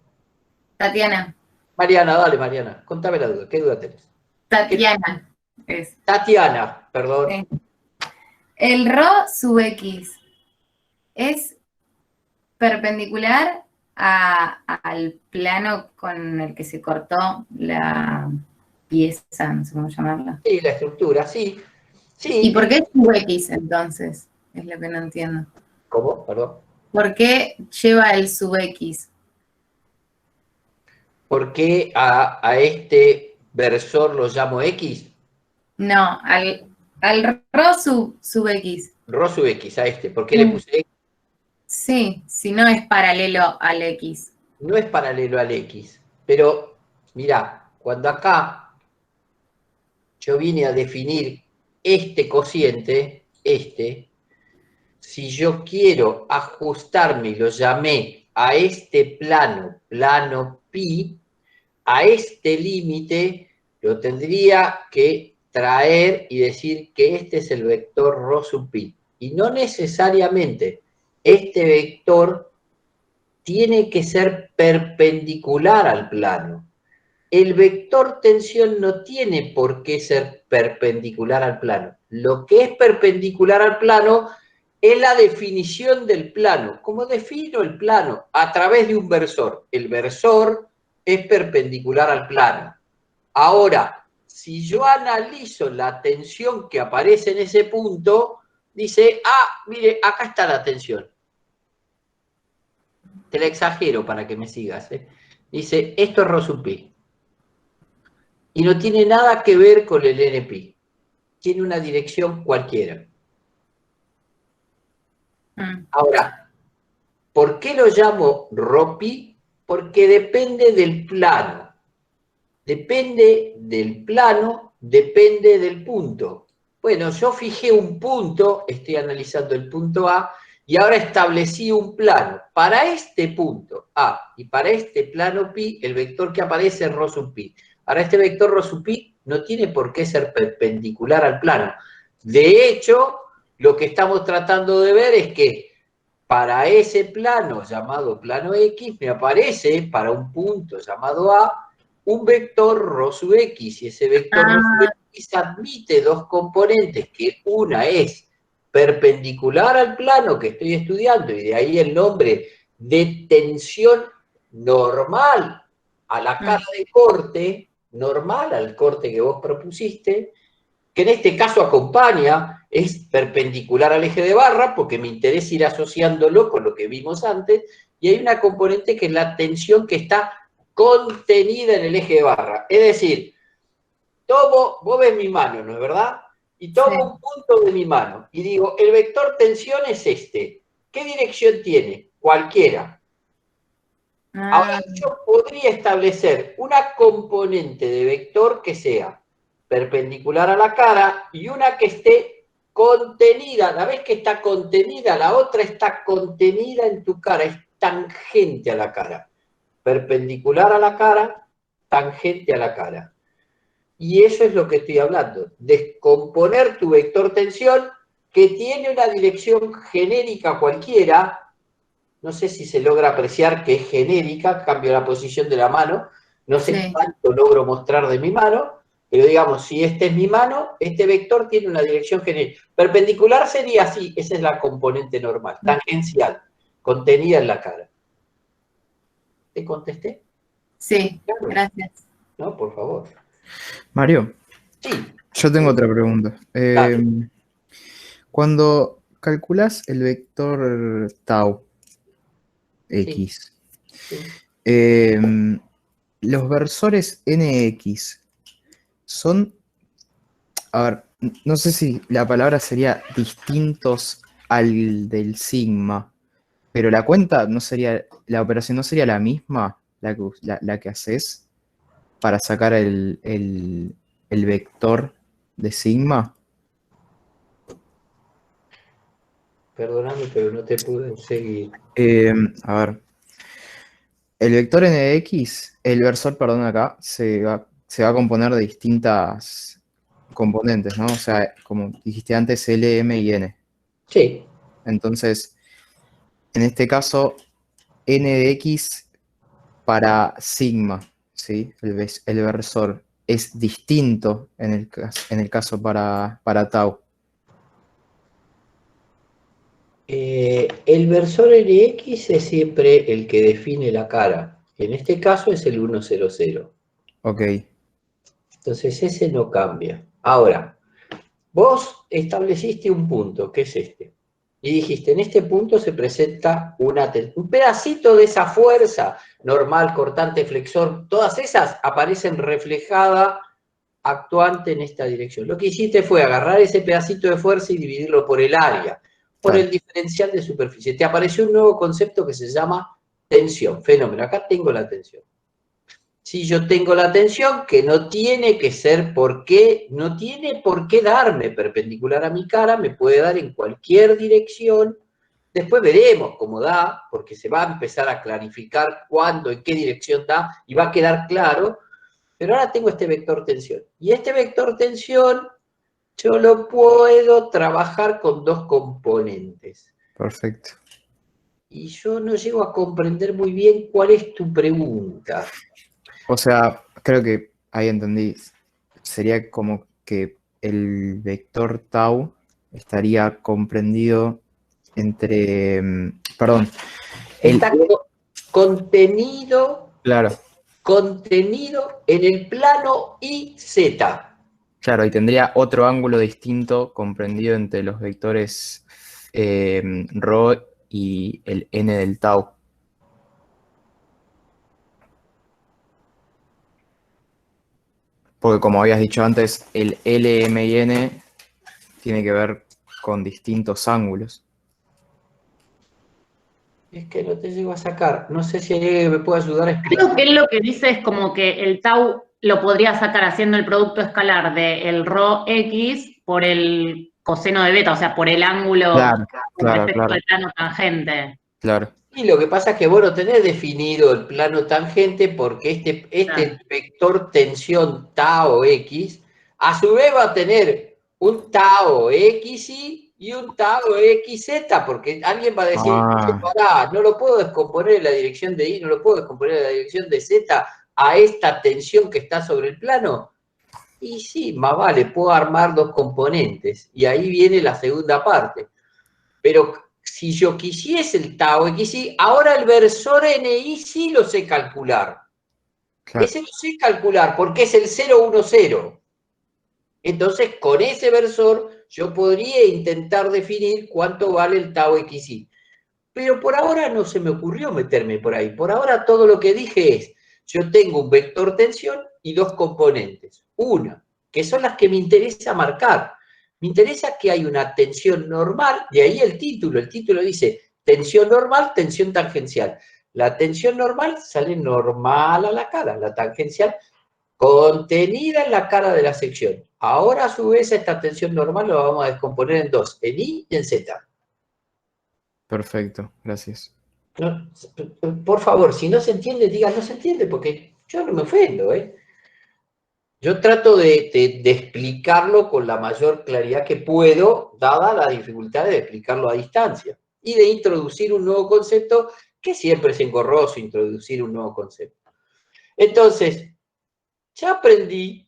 Tatiana. Mariana, dale, Mariana. Contame la duda. ¿Qué duda tenés? Tatiana es. Tatiana, perdón. El ρ sub x es perpendicular al plano con el que se cortó la pieza, no sé cómo llamarla. Sí, la estructura, sí. Sí. ¿Y por qué sub x entonces? Es lo que no entiendo. ¿Cómo? Perdón. ¿Por qué lleva el sub x? ¿Por qué a este versor lo llamo X? No, al ρ sub x. Rho sub X, a este. ¿Por qué le puse X? Sí, si no es paralelo al x. No es paralelo al X. Pero, mirá, cuando acá yo vine a definir este cociente, si yo quiero ajustarme y lo llamé a este plano pi, a este límite lo tendría que traer y decir que este es el vector ρ sub pi. Y no necesariamente este vector tiene que ser perpendicular al plano. El vector tensión no tiene por qué ser perpendicular al plano. Lo que es perpendicular al plano es la definición del plano. ¿Cómo defino el plano? A través de un versor. El versor es perpendicular al plano. Ahora, si yo analizo la tensión que aparece en ese punto, dice, mire, acá está la tensión. Te la exagero para que me sigas. Dice, esto es ρ sub pi. Y no tiene nada que ver con el NP. Tiene una dirección cualquiera. Ahora, ¿por qué lo llamo ρ-pi? Porque depende del plano. Depende del plano, depende del punto. Bueno, yo fijé un punto, estoy analizando el punto A, y ahora establecí un plano. Para este punto A y para este plano pi, el vector que aparece es ρ sub pi. Ahora, este vector ρ sub pi no tiene por qué ser perpendicular al plano. De hecho, lo que estamos tratando de ver es que para ese plano llamado plano X, me aparece para un punto llamado A, un vector ρ sub X, y ese vector ρ sub X admite dos componentes, que una es perpendicular al plano que estoy estudiando, y de ahí el nombre de tensión normal a la cara de corte, normal al corte que vos propusiste, que en este caso acompaña, es perpendicular al eje de barra, porque me interesa ir asociándolo con lo que vimos antes, y hay una componente que es la tensión que está contenida en el eje de barra. Es decir, vos ves mi mano, ¿no es verdad? Y tomo un punto de mi mano y digo, el vector tensión es este. ¿Qué dirección tiene? Cualquiera. Ahora, yo podría establecer una componente de vector que sea perpendicular a la cara y una que esté contenida. La vez que está contenida, la otra está contenida en tu cara, es tangente a la cara. Perpendicular a la cara, tangente a la cara. Y eso es lo que estoy hablando. Descomponer tu vector tensión que tiene una dirección genérica cualquiera. No sé si se logra apreciar que es genérica, cambio la posición de la mano. No sé cuánto logro mostrar de mi mano, pero digamos, si esta es mi mano, este vector tiene una dirección genérica. Perpendicular sería así, esa es la componente normal, tangencial, contenida en la cara. ¿Te contesté? Sí, gracias. No, por favor. Mario, sí. Yo tengo otra pregunta. Cuando calculas el vector tau x, los versores nx son, a ver, no sé si la palabra sería distintos al del sigma, pero la cuenta no sería, la operación no sería la misma, la que haces para sacar el vector de sigma. Perdóname, pero no te pude seguir. A ver. El vector nx, el versor, perdón, acá, se va a componer de distintas componentes, ¿no? O sea, como dijiste antes, L, M y N. Sí. Entonces, en este caso, n de x para sigma, ¿sí? El versor es distinto en el caso para tau. El versor NX es siempre el que define la cara. En este caso es el 100. Ok, Entonces ese no cambia. Ahora, vos estableciste un punto, que es este. Y dijiste, en este punto se presenta un pedacito de esa fuerza, normal, cortante, flexor, todas esas aparecen reflejadas actuante en esta dirección. Lo que hiciste fue agarrar ese pedacito de fuerza y dividirlo por el área, por claro. el diferencial de superficie. Te apareció un nuevo concepto que se llama tensión, fenómeno. Acá tengo la tensión. Si yo tengo la tensión, que no tiene que ser no tiene por qué darme perpendicular a mi cara, me puede dar en cualquier dirección. Después veremos cómo da, porque se va a empezar a clarificar cuándo, en qué dirección da, y va a quedar claro. Pero ahora tengo este vector tensión. Y este vector tensión yo lo puedo trabajar con dos componentes. Perfecto. Y yo no llego a comprender muy bien cuál es tu pregunta. O sea, creo que ahí entendí. Sería como que el vector tau estaría comprendido entre, perdón, Está contenido claro, en el plano IZ. claro, y tendría otro ángulo distinto comprendido entre los vectores ρ y el n del tau. Porque como habías dicho antes, el L, M y N tiene que ver con distintos ángulos. Es que no te llego a sacar. No sé si alguien me puede ayudar a explicar. Creo que él lo que dice es como que el tau lo podría sacar haciendo el producto escalar del ρ x por el coseno de beta, o sea, por el ángulo Claro, con claro, respecto claro, al plano tangente. claro. Y lo que pasa es que vos no tenés definido el plano tangente porque este vector tensión tau x, a su vez va a tener un tau xy y un tau xz, porque alguien va a decir, che, Ah, pará, no lo puedo descomponer en la dirección de y, no lo puedo descomponer en la dirección de z a esta tensión que está sobre el plano. Y sí, más vale, puedo armar dos componentes. Y ahí viene la segunda parte. Pero si yo quisiese el tau xy, ahora el versor ni sí lo sé calcular. claro, Ese lo sé calcular porque es el 010. Entonces, con ese versor, yo podría intentar definir cuánto vale el tau xy. Pero por ahora no se me ocurrió meterme por ahí. Por ahora todo lo que dije es, yo tengo un vector tensión y dos componentes. Una, que son las que me interesa marcar. Me interesa que hay una tensión normal, de ahí el título. El título dice tensión normal, tensión tangencial. La tensión normal sale normal a la cara, la tangencial contenida en la cara de la sección. Ahora a su vez esta tensión normal lo vamos a descomponer en dos, en I y en Z. perfecto, gracias. No, por favor, si no se entiende, diga no se entiende, porque yo no me ofendo, ¿eh? Yo trato de explicarlo con la mayor claridad que puedo, dada la dificultad de explicarlo a distancia, y de introducir un nuevo concepto, que siempre es engorroso introducir un nuevo concepto. Entonces, ya aprendí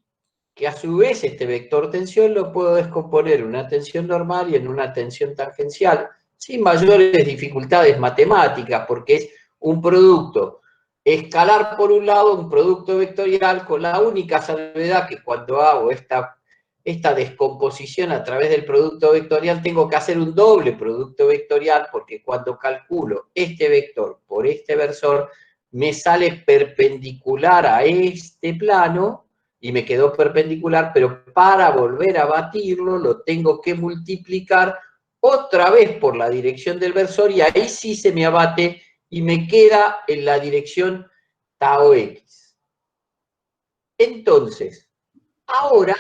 que a su vez este vector tensión lo puedo descomponer en una tensión normal y en una tensión tangencial, sin mayores dificultades matemáticas, porque es un producto escalar por un lado, un producto vectorial, con la única salvedad que cuando hago esta descomposición a través del producto vectorial tengo que hacer un doble producto vectorial, porque cuando calculo este vector por este versor, me sale perpendicular a este plano, y me quedó perpendicular, pero para volver a batirlo lo tengo que multiplicar otra vez por la dirección del versor y ahí sí se me abate y me queda en la dirección tau x. Entonces, ahora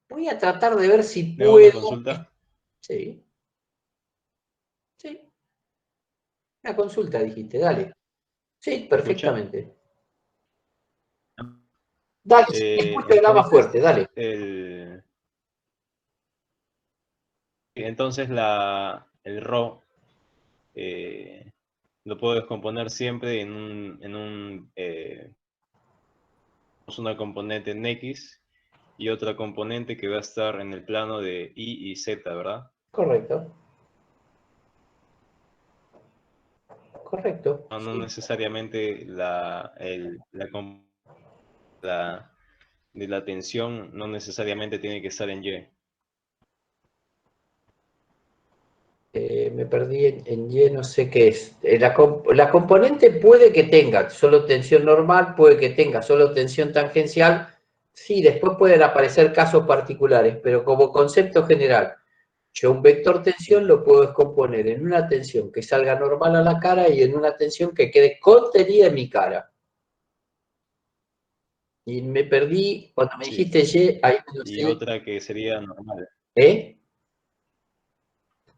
voy a tratar de ver si ¿Le hago una puedo... consulta? Sí, sí, una consulta dijiste, dale. Sí, ¿Me escucha? perfectamente. Dale, escucha, habla más Entonces, fuerte, dale. entonces el ρ lo puedo descomponer siempre en una componente en X y otra componente que va a estar en el plano de Y y Z, ¿verdad? Correcto. Correcto. No Sí. necesariamente de la tensión no necesariamente tiene que estar en Y. Me perdí en Y, no sé qué es. La componente puede que tenga solo tensión normal, puede que tenga solo tensión tangencial. Sí, después pueden aparecer casos particulares, pero como concepto general, yo un vector tensión lo puedo descomponer en una tensión que salga normal a la cara y en una tensión que quede contenida en mi cara. Y me perdí, cuando me Sí. dijiste Y, ahí no Y sé. otra que sería normal. ¿Eh?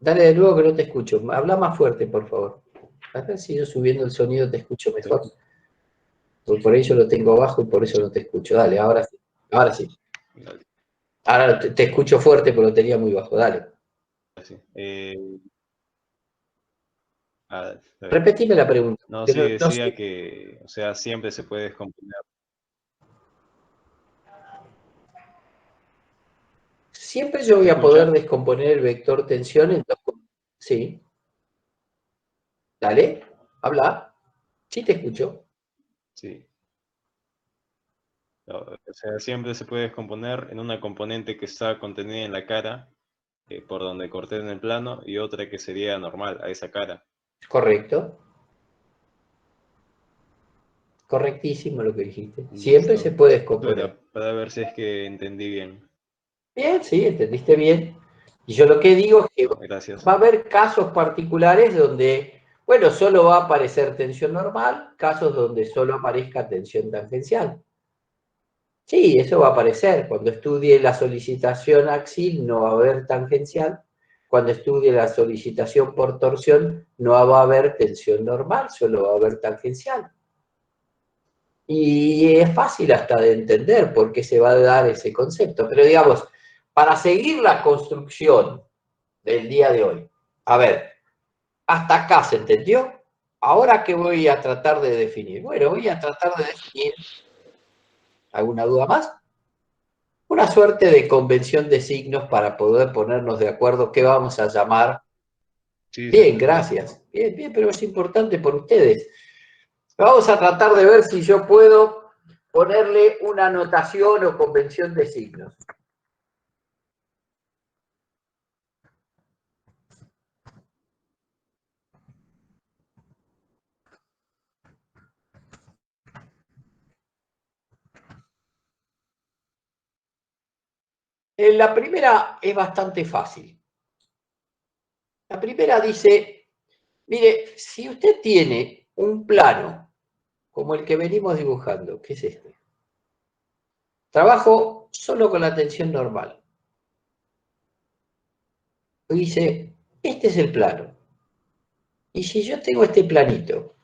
Dale de nuevo que no te escucho. Habla más fuerte, por favor. A ver si yo subiendo el sonido te escucho mejor. Porque por ahí yo lo tengo bajo y por eso no te escucho. Dale, ahora sí. Ahora sí. Dale, Ahora te escucho fuerte, pero lo tenía muy bajo. Dale. sí. Está bien. Repetime la pregunta. No, Que sí, no decía sé. que, o sea, siempre se puede descomponer. Siempre yo voy ¿Me a poder escucha? descomponer el vector tensión en dos. Sí. Dale. Habla. Sí te escucho. Sí. No, o sea, siempre se puede descomponer en una componente que está contenida en la cara, por donde corté en el plano, y otra que sería normal a esa cara. Correcto. Correctísimo lo que dijiste. Siempre se Listo. puede Esto descomponer. era para ver si es que entendí bien. Bien, sí, entendiste bien. Y yo lo que digo es que No, gracias. va a haber casos particulares donde, bueno, solo va a aparecer tensión normal, casos donde solo aparezca tensión tangencial. Sí, eso va a aparecer. Cuando estudie la solicitación axil no va a haber tangencial. Cuando estudie la solicitación por torsión no va a haber tensión normal, solo va a haber tangencial. Y es fácil hasta de entender por qué se va a dar ese concepto. Pero digamos, para seguir la construcción del día de hoy, a ver, hasta acá se entendió. Ahora, ¿qué voy a tratar de definir? Bueno, voy a tratar de definir, ¿alguna duda más? Una suerte de convención de signos para poder ponernos de acuerdo qué vamos a llamar. Sí, se Bien, entendió. gracias. Bien, bien, pero es importante por ustedes. Vamos a tratar de ver si yo puedo ponerle una notación o convención de signos. La primera es bastante fácil. La primera dice, mire, si usted tiene un plano como el que venimos dibujando, que es este, trabajo solo con la tensión normal. Dice, este es el plano. Y si yo tengo este planito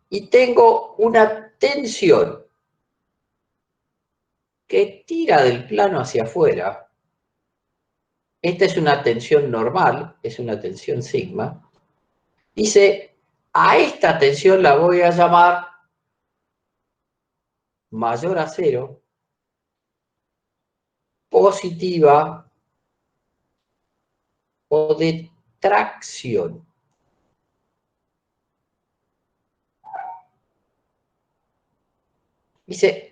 y tengo una tensión que tira del plano hacia afuera, esta es una tensión normal, es una tensión sigma, dice, a esta tensión la voy a llamar mayor a cero, positiva o de tracción. Dice,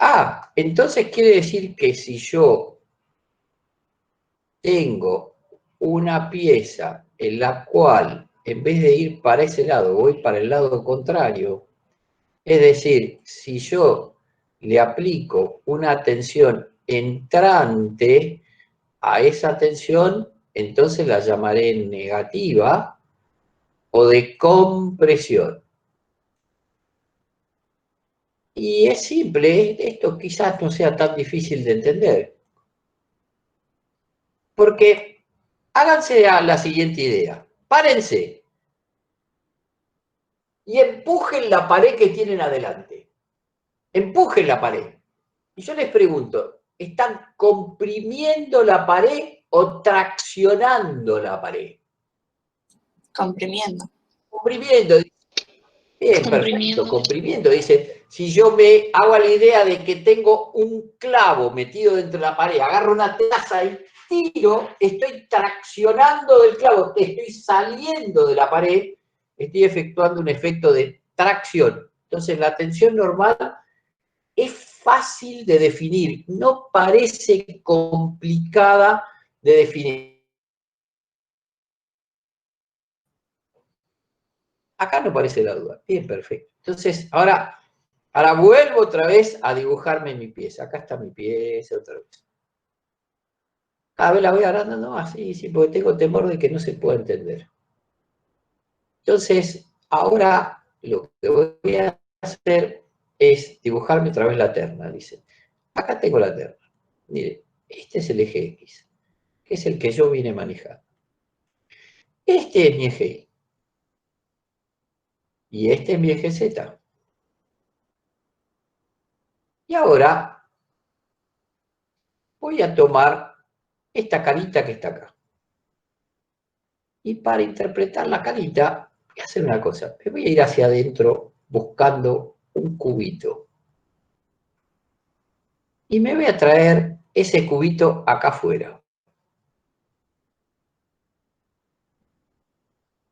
entonces quiere decir que si yo tengo una pieza en la cual en vez de ir para ese lado, voy para el lado contrario, es decir, si yo le aplico una tensión entrante a esa tensión, entonces la llamaré negativa o de compresión. Y es simple, esto quizás no sea tan difícil de entender. Porque háganse a la siguiente idea. Párense y empujen la pared que tienen adelante. Empujen la pared. Y yo les pregunto, ¿están comprimiendo la pared o traccionando la pared? Comprimiendo. comprimiendo. Bien, perfecto, comprimiendo. Dice, si yo me hago la idea de que tengo un clavo metido dentro de la pared, agarro una taza y tiro, estoy traccionando del clavo, estoy saliendo de la pared, estoy efectuando un efecto de tracción. Entonces, la tensión normal es fácil de definir, no parece complicada de definir. Acá no parece la duda. Bien, perfecto. Entonces, ahora vuelvo otra vez a dibujarme mi pieza. Acá está mi pieza otra vez. Cada vez la voy agrandando más, sí, porque tengo temor de que no se pueda entender. Entonces, ahora lo que voy a hacer es dibujarme otra vez la terna, dice. Acá tengo la terna. Mire, este es el eje X, que es el que yo vine manejando. Este es mi eje Y. Y este es mi eje Z. Y ahora voy a tomar esta carita que está acá. Y para interpretar la carita, voy a hacer una cosa. Me voy a ir hacia adentro buscando un cubito. Y me voy a traer ese cubito acá afuera.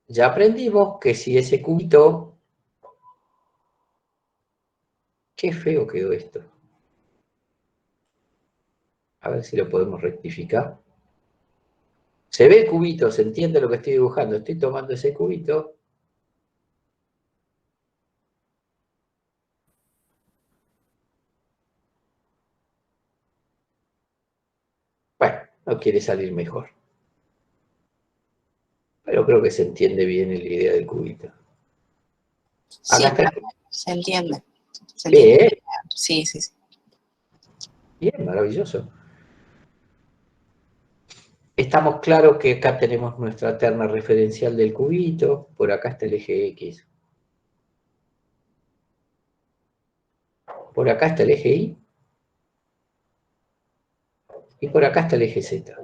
Ya aprendimos que si ese cubito... Qué feo quedó esto. A ver si lo podemos rectificar. Se ve el cubito, se entiende lo que estoy dibujando. Estoy tomando ese cubito. Bueno, no quiere salir mejor. Pero creo que se entiende bien la idea del cubito. Sí, Acá está. se entiende. Se Bien, entiende. Sí, sí, sí. bien, maravilloso. Estamos claros que acá tenemos nuestra terna referencial del cubito. Por acá está el eje X. Por acá está el eje Y. Y por acá está el eje Z.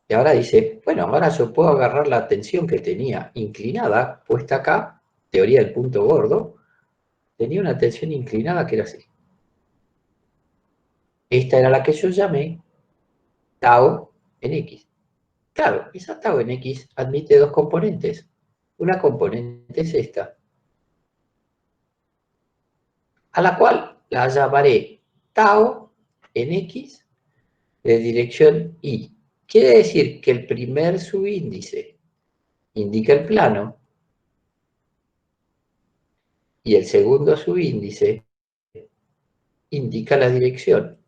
Y ahora dice, bueno, ahora yo puedo agarrar la tensión que tenía inclinada, puesta acá, teoría del punto gordo, tenía una tensión inclinada que era así. Esta era la que yo llamé tau en X. Claro, esa tau en X admite dos componentes. Una componente es esta, a la cual la llamaré tau en X de dirección Y. Quiere decir que el primer subíndice indica el plano y el segundo subíndice indica la dirección.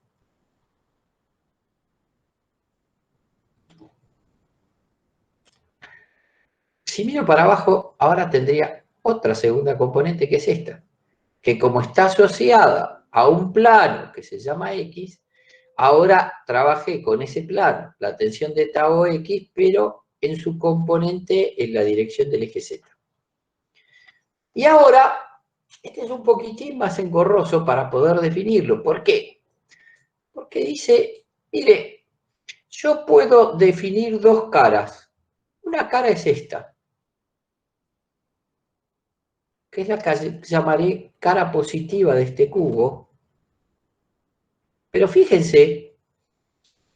Si miro para abajo, ahora tendría otra segunda componente que es esta, que como está asociada a un plano que se llama X, ahora trabajé con ese plano, la tensión de tau X, pero en su componente en la dirección del eje Z. Y ahora, este es un poquitín más engorroso para poder definirlo. ¿Por qué? Porque dice, mire, yo puedo definir dos caras. Una cara es esta, que es la que llamaré cara positiva de este cubo. Pero fíjense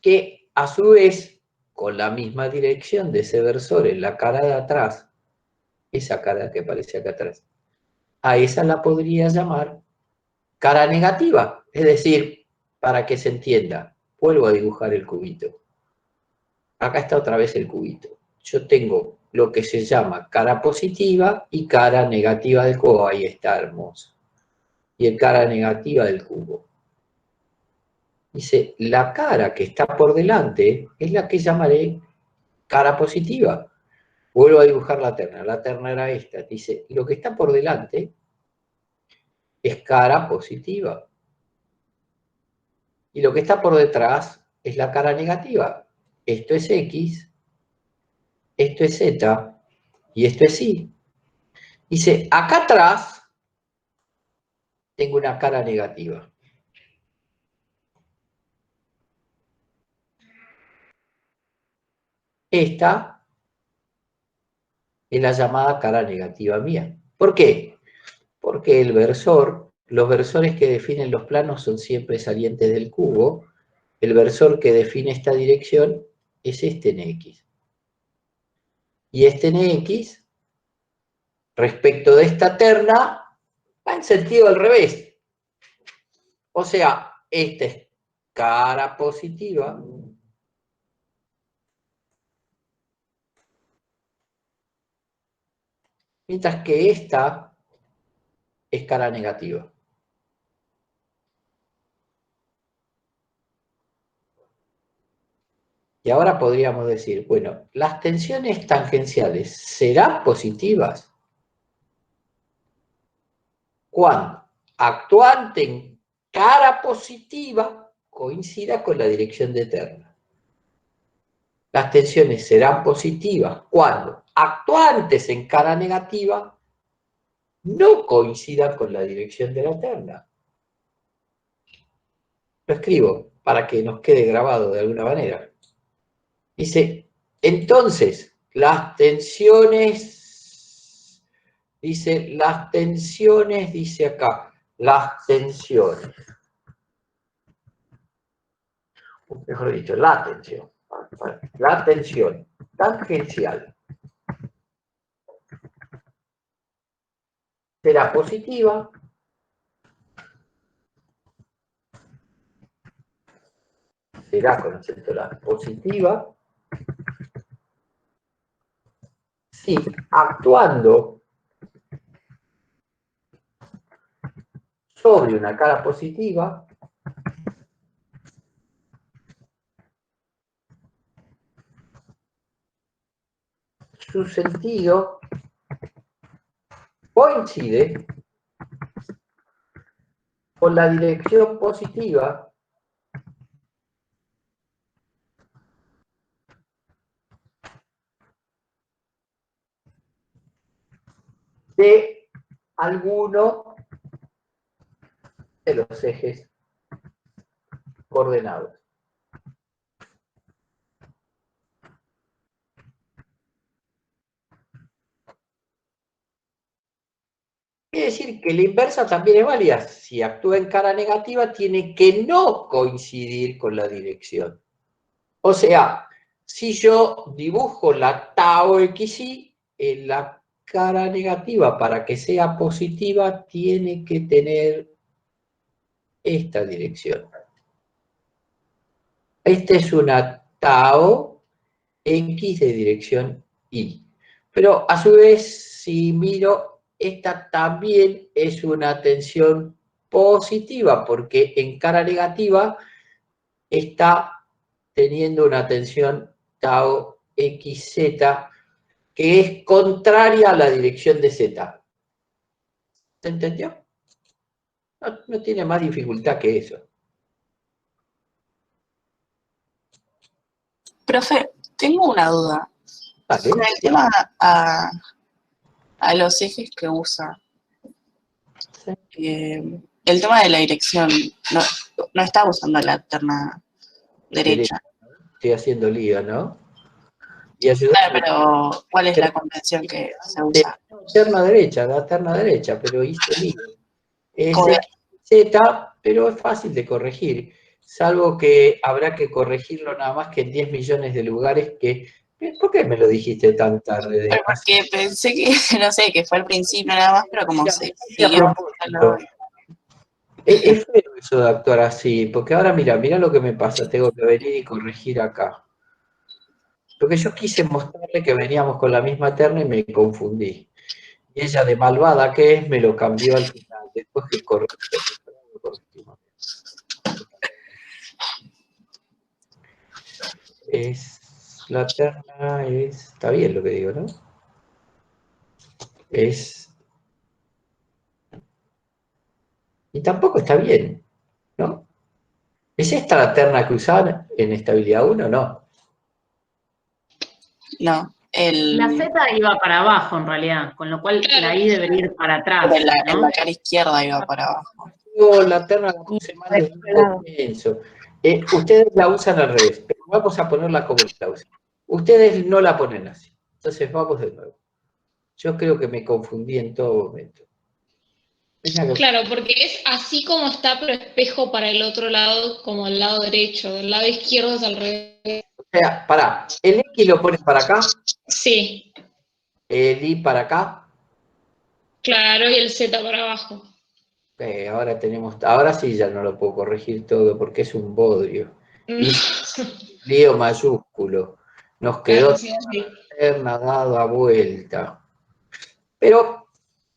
que a su vez, con la misma dirección de ese versor en la cara de atrás, esa cara que aparece acá atrás, a esa la podría llamar cara negativa. Es decir, para que se entienda, vuelvo a dibujar el cubito. Acá está otra vez el cubito. Yo tengo lo que se llama cara positiva y cara negativa del cubo. Ahí está, hermoso. Y el cara negativa del cubo. Dice, la cara que está por delante es la que llamaré cara positiva. Vuelvo a dibujar la terna. La terna era esta. Dice, lo que está por delante es cara positiva. Y lo que está por detrás es la cara negativa. Esto es X, esto es Z y esto es Y. Dice, acá atrás tengo una cara negativa. esta es la llamada cara negativa mía. ¿Por qué? Porque el versor, los versores que definen los planos son siempre salientes del cubo. El versor que define esta dirección es este NX. Y este NX, respecto de esta terna, va en sentido al revés. O sea, esta es cara positiva. Mientras que esta es cara negativa. Y ahora podríamos decir, bueno, ¿las tensiones tangenciales serán positivas cuando actuante en cara positiva coincida con la dirección de terna? Las tensiones serán positivas cuando actuantes en cara negativa no coincidan con la dirección de la terna. Lo escribo para que nos quede grabado de alguna manera. Dice, entonces, las tensiones, dice acá, las tensiones. Mejor dicho, la tensión tangencial será positiva con acento la positiva si actuando sobre una cara positiva su sentido coincide con la dirección positiva de alguno de los ejes coordenados. Quiere decir que la inversa también es válida. Si actúa en cara negativa, tiene que no coincidir con la dirección. O sea, si yo dibujo la tau xy en la cara negativa para que sea positiva, tiene que tener esta dirección. Esta es una tau x de dirección y. Pero a su vez, si miro, esta también es una tensión positiva, porque en cara negativa está teniendo una tensión tau xz, que es contraria a la dirección de z. ¿Se entendió? No tiene más dificultad que eso. Profe, tengo una duda. Vale. Con el tema a los ejes que usa, el tema de la dirección, no está usando la terna derecha. Estoy haciendo lío, ¿no? Y ayudar. Claro, pero ¿cuál es la convención que se usa? La terna derecha, pero hice lío. Es Correcto. Z, pero es fácil de corregir, salvo que habrá que corregirlo nada más que en 10 millones de lugares que... ¿Por qué me lo dijiste tan tarde? Pero porque pensé que, no sé, que fue al principio nada más, pero como se siguió. Es feo eso de actuar así, porque ahora mira lo que me pasa, tengo que venir y corregir acá. Porque yo quise mostrarle que veníamos con la misma terna y me confundí. Y ella, de malvada que es, me lo cambió al final, después que corregimos. La terna está bien lo que digo, ¿no? Y tampoco está bien, ¿no? ¿Es esta la terna que usaban en estabilidad 1 o no? No. La Z iba para abajo en realidad, con lo cual la I debería ir para atrás. En la cara izquierda iba para abajo. Yo la terna la puse mal desde el comienzo. Ustedes la usan al revés, pero vamos a ponerla como la usan. Ustedes no la ponen así. Entonces vamos de nuevo. Yo creo que me confundí en todo momento. Claro, porque es así como está, pero espejo para el otro lado, como el lado derecho. Del lado izquierdo es al revés. O sea, pará, el X lo pones para acá, Sí, el Y para acá. claro, y el Z para abajo. Ahora sí ya no lo puedo corregir todo porque es un bodrio. Hice lío mayúsculo. Nos quedó Sí, sí. terna dada vuelta. Pero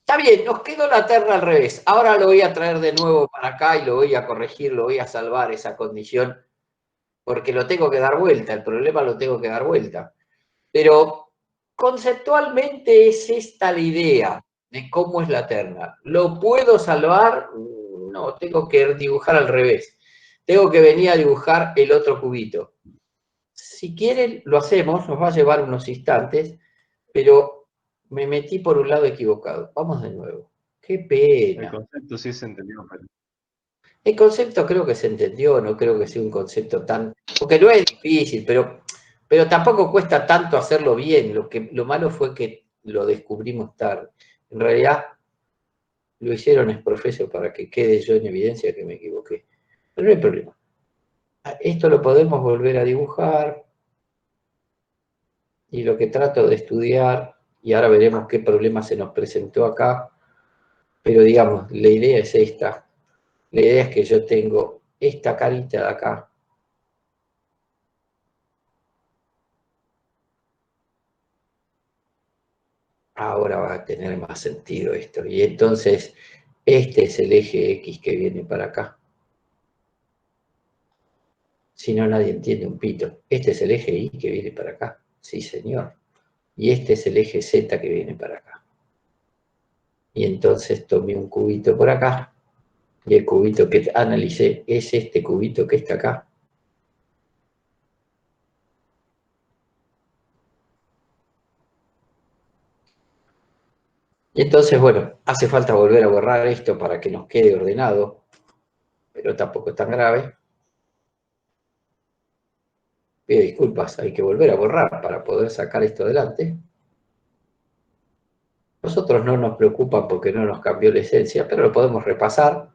está bien, nos quedó la terna al revés. Ahora lo voy a traer de nuevo para acá y lo voy a corregir, lo voy a salvar esa condición, porque lo tengo que dar vuelta, el problema lo tengo que dar vuelta. Pero conceptualmente es esta la idea de cómo es la terna. ¿Lo puedo salvar? No, tengo que dibujar al revés. Tengo que venir a dibujar el otro cubito. Si quieren, lo hacemos, nos va a llevar unos instantes, pero me metí por un lado equivocado. Vamos de nuevo. Qué El pena. concepto sí se entendió, pero El concepto creo que se entendió, no creo que sea un concepto tan... Porque no es difícil, pero tampoco cuesta tanto hacerlo bien. Lo malo fue que lo descubrimos tarde. En realidad, lo hicieron es profeso para que quede yo en evidencia que me equivoqué. Pero no hay problema. Esto lo podemos volver a dibujar. Y lo que trato de estudiar, y ahora veremos qué problema se nos presentó acá, pero digamos, la idea es esta. La idea es que yo tengo esta carita de acá. Ahora va a tener más sentido esto. Y entonces, este es el eje X que viene para acá. Si no, nadie entiende un pito. Este es el eje Y que viene para acá. Sí, señor. Y este es el eje Z que viene para acá. Y entonces tomé un cubito por acá. Y el cubito que analicé es este cubito que está acá. Y entonces, bueno, hace falta volver a borrar esto para que nos quede ordenado, pero tampoco es tan grave. Pido disculpas, hay que volver a borrar para poder sacar esto adelante. Nosotros no nos preocupa porque no nos cambió la esencia, pero lo podemos repasar.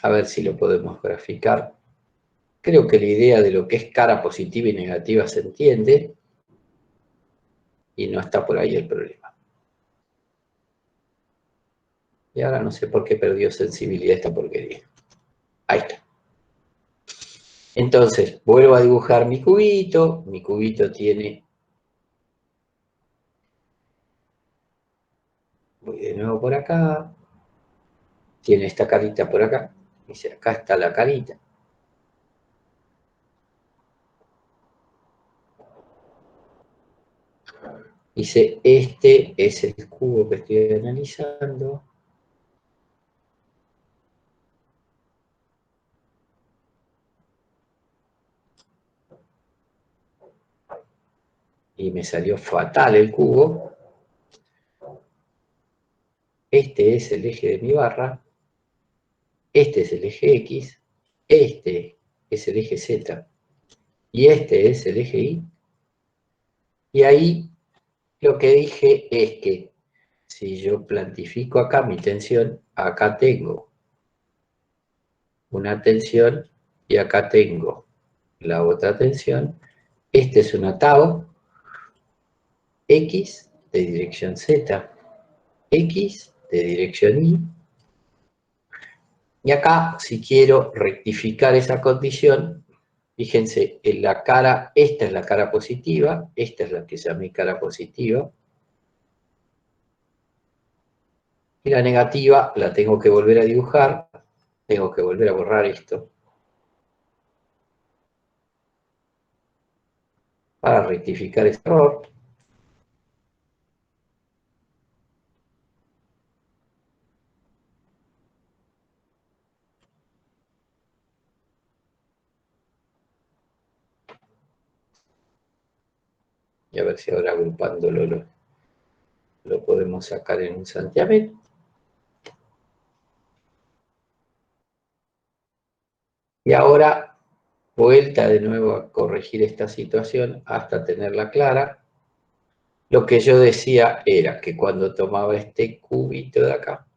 A ver si lo podemos graficar. Creo que la idea de lo que es cara positiva y negativa se entiende y no está por ahí el problema. Y ahora no sé por qué perdió sensibilidad esta porquería. Ahí está. Entonces, vuelvo a dibujar mi cubito. Mi cubito tiene... Voy de nuevo por acá. Tiene esta carita por acá. Dice, acá está la carita. Dice, este es el cubo que estoy analizando. Y me salió fatal el cubo. Este es el eje de mi barra. Este es el eje X. Este es el eje Z. Y este es el eje Y. Y ahí lo que dije es que si yo plantifico acá mi tensión, acá tengo una tensión y acá tengo la otra tensión. Este es un atado X de dirección Z, X de dirección Y. Y acá, si quiero rectificar esa condición, fíjense, en la cara, esta es la cara positiva, esta es la que llamé cara positiva, y la negativa la tengo que volver a dibujar, tengo que volver a borrar esto, para rectificar ese error. Y a ver si ahora agrupándolo lo podemos sacar en un santiamén. Y ahora, vuelta de nuevo a corregir esta situación hasta tenerla clara. Lo que yo decía era que cuando tomaba este cubito de acá,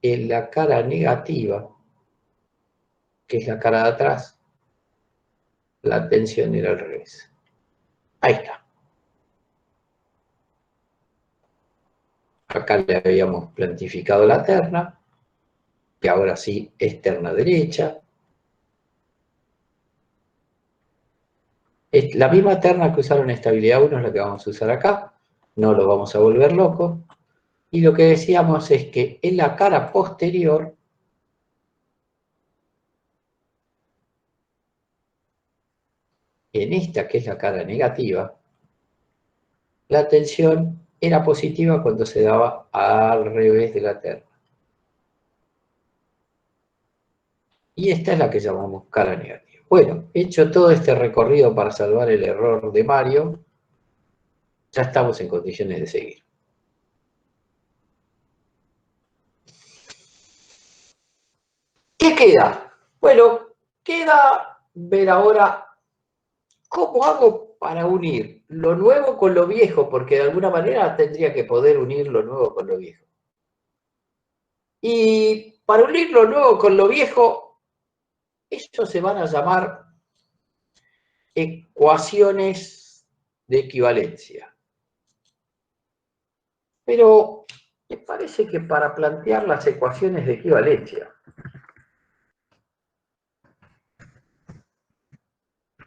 en la cara negativa, que es la cara de atrás, la tensión era al revés. Ahí está. Acá le habíamos plantificado la terna, que ahora sí es terna derecha. La misma terna que usaron en estabilidad 1 es la que vamos a usar acá. No lo vamos a volver loco. Y lo que decíamos es que en la cara posterior, en esta que es la cara negativa, la tensión era positiva cuando se daba al revés de la terna. Y esta es la que llamamos cara negativa. Bueno, hecho todo este recorrido para salvar el error de Mario, ya estamos en condiciones de seguir. ¿Qué queda? Bueno, queda ver ahora cómo hago para unir lo nuevo con lo viejo, porque de alguna manera tendría que poder unir lo nuevo con lo viejo. Y para unir lo nuevo con lo viejo, estos se van a llamar ecuaciones de equivalencia. Pero me parece que para plantear las ecuaciones de equivalencia,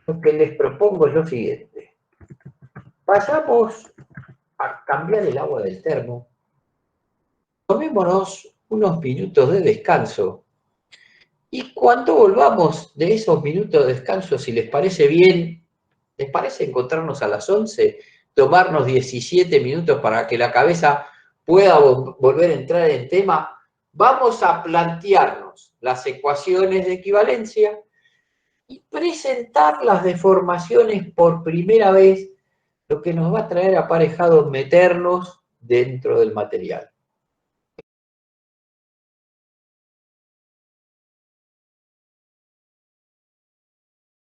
lo que les propongo es lo siguiente. Vayamos a cambiar el agua del termo. Tomémonos unos minutos de descanso. Y cuando volvamos de esos minutos de descanso, si les parece bien, ¿les parece encontrarnos a las 11? Tomarnos 17 minutos para que la cabeza pueda volver a entrar en tema. Vamos a plantearnos las ecuaciones de equivalencia y presentar las deformaciones por primera vez, lo que nos va a traer aparejados meternos dentro del material.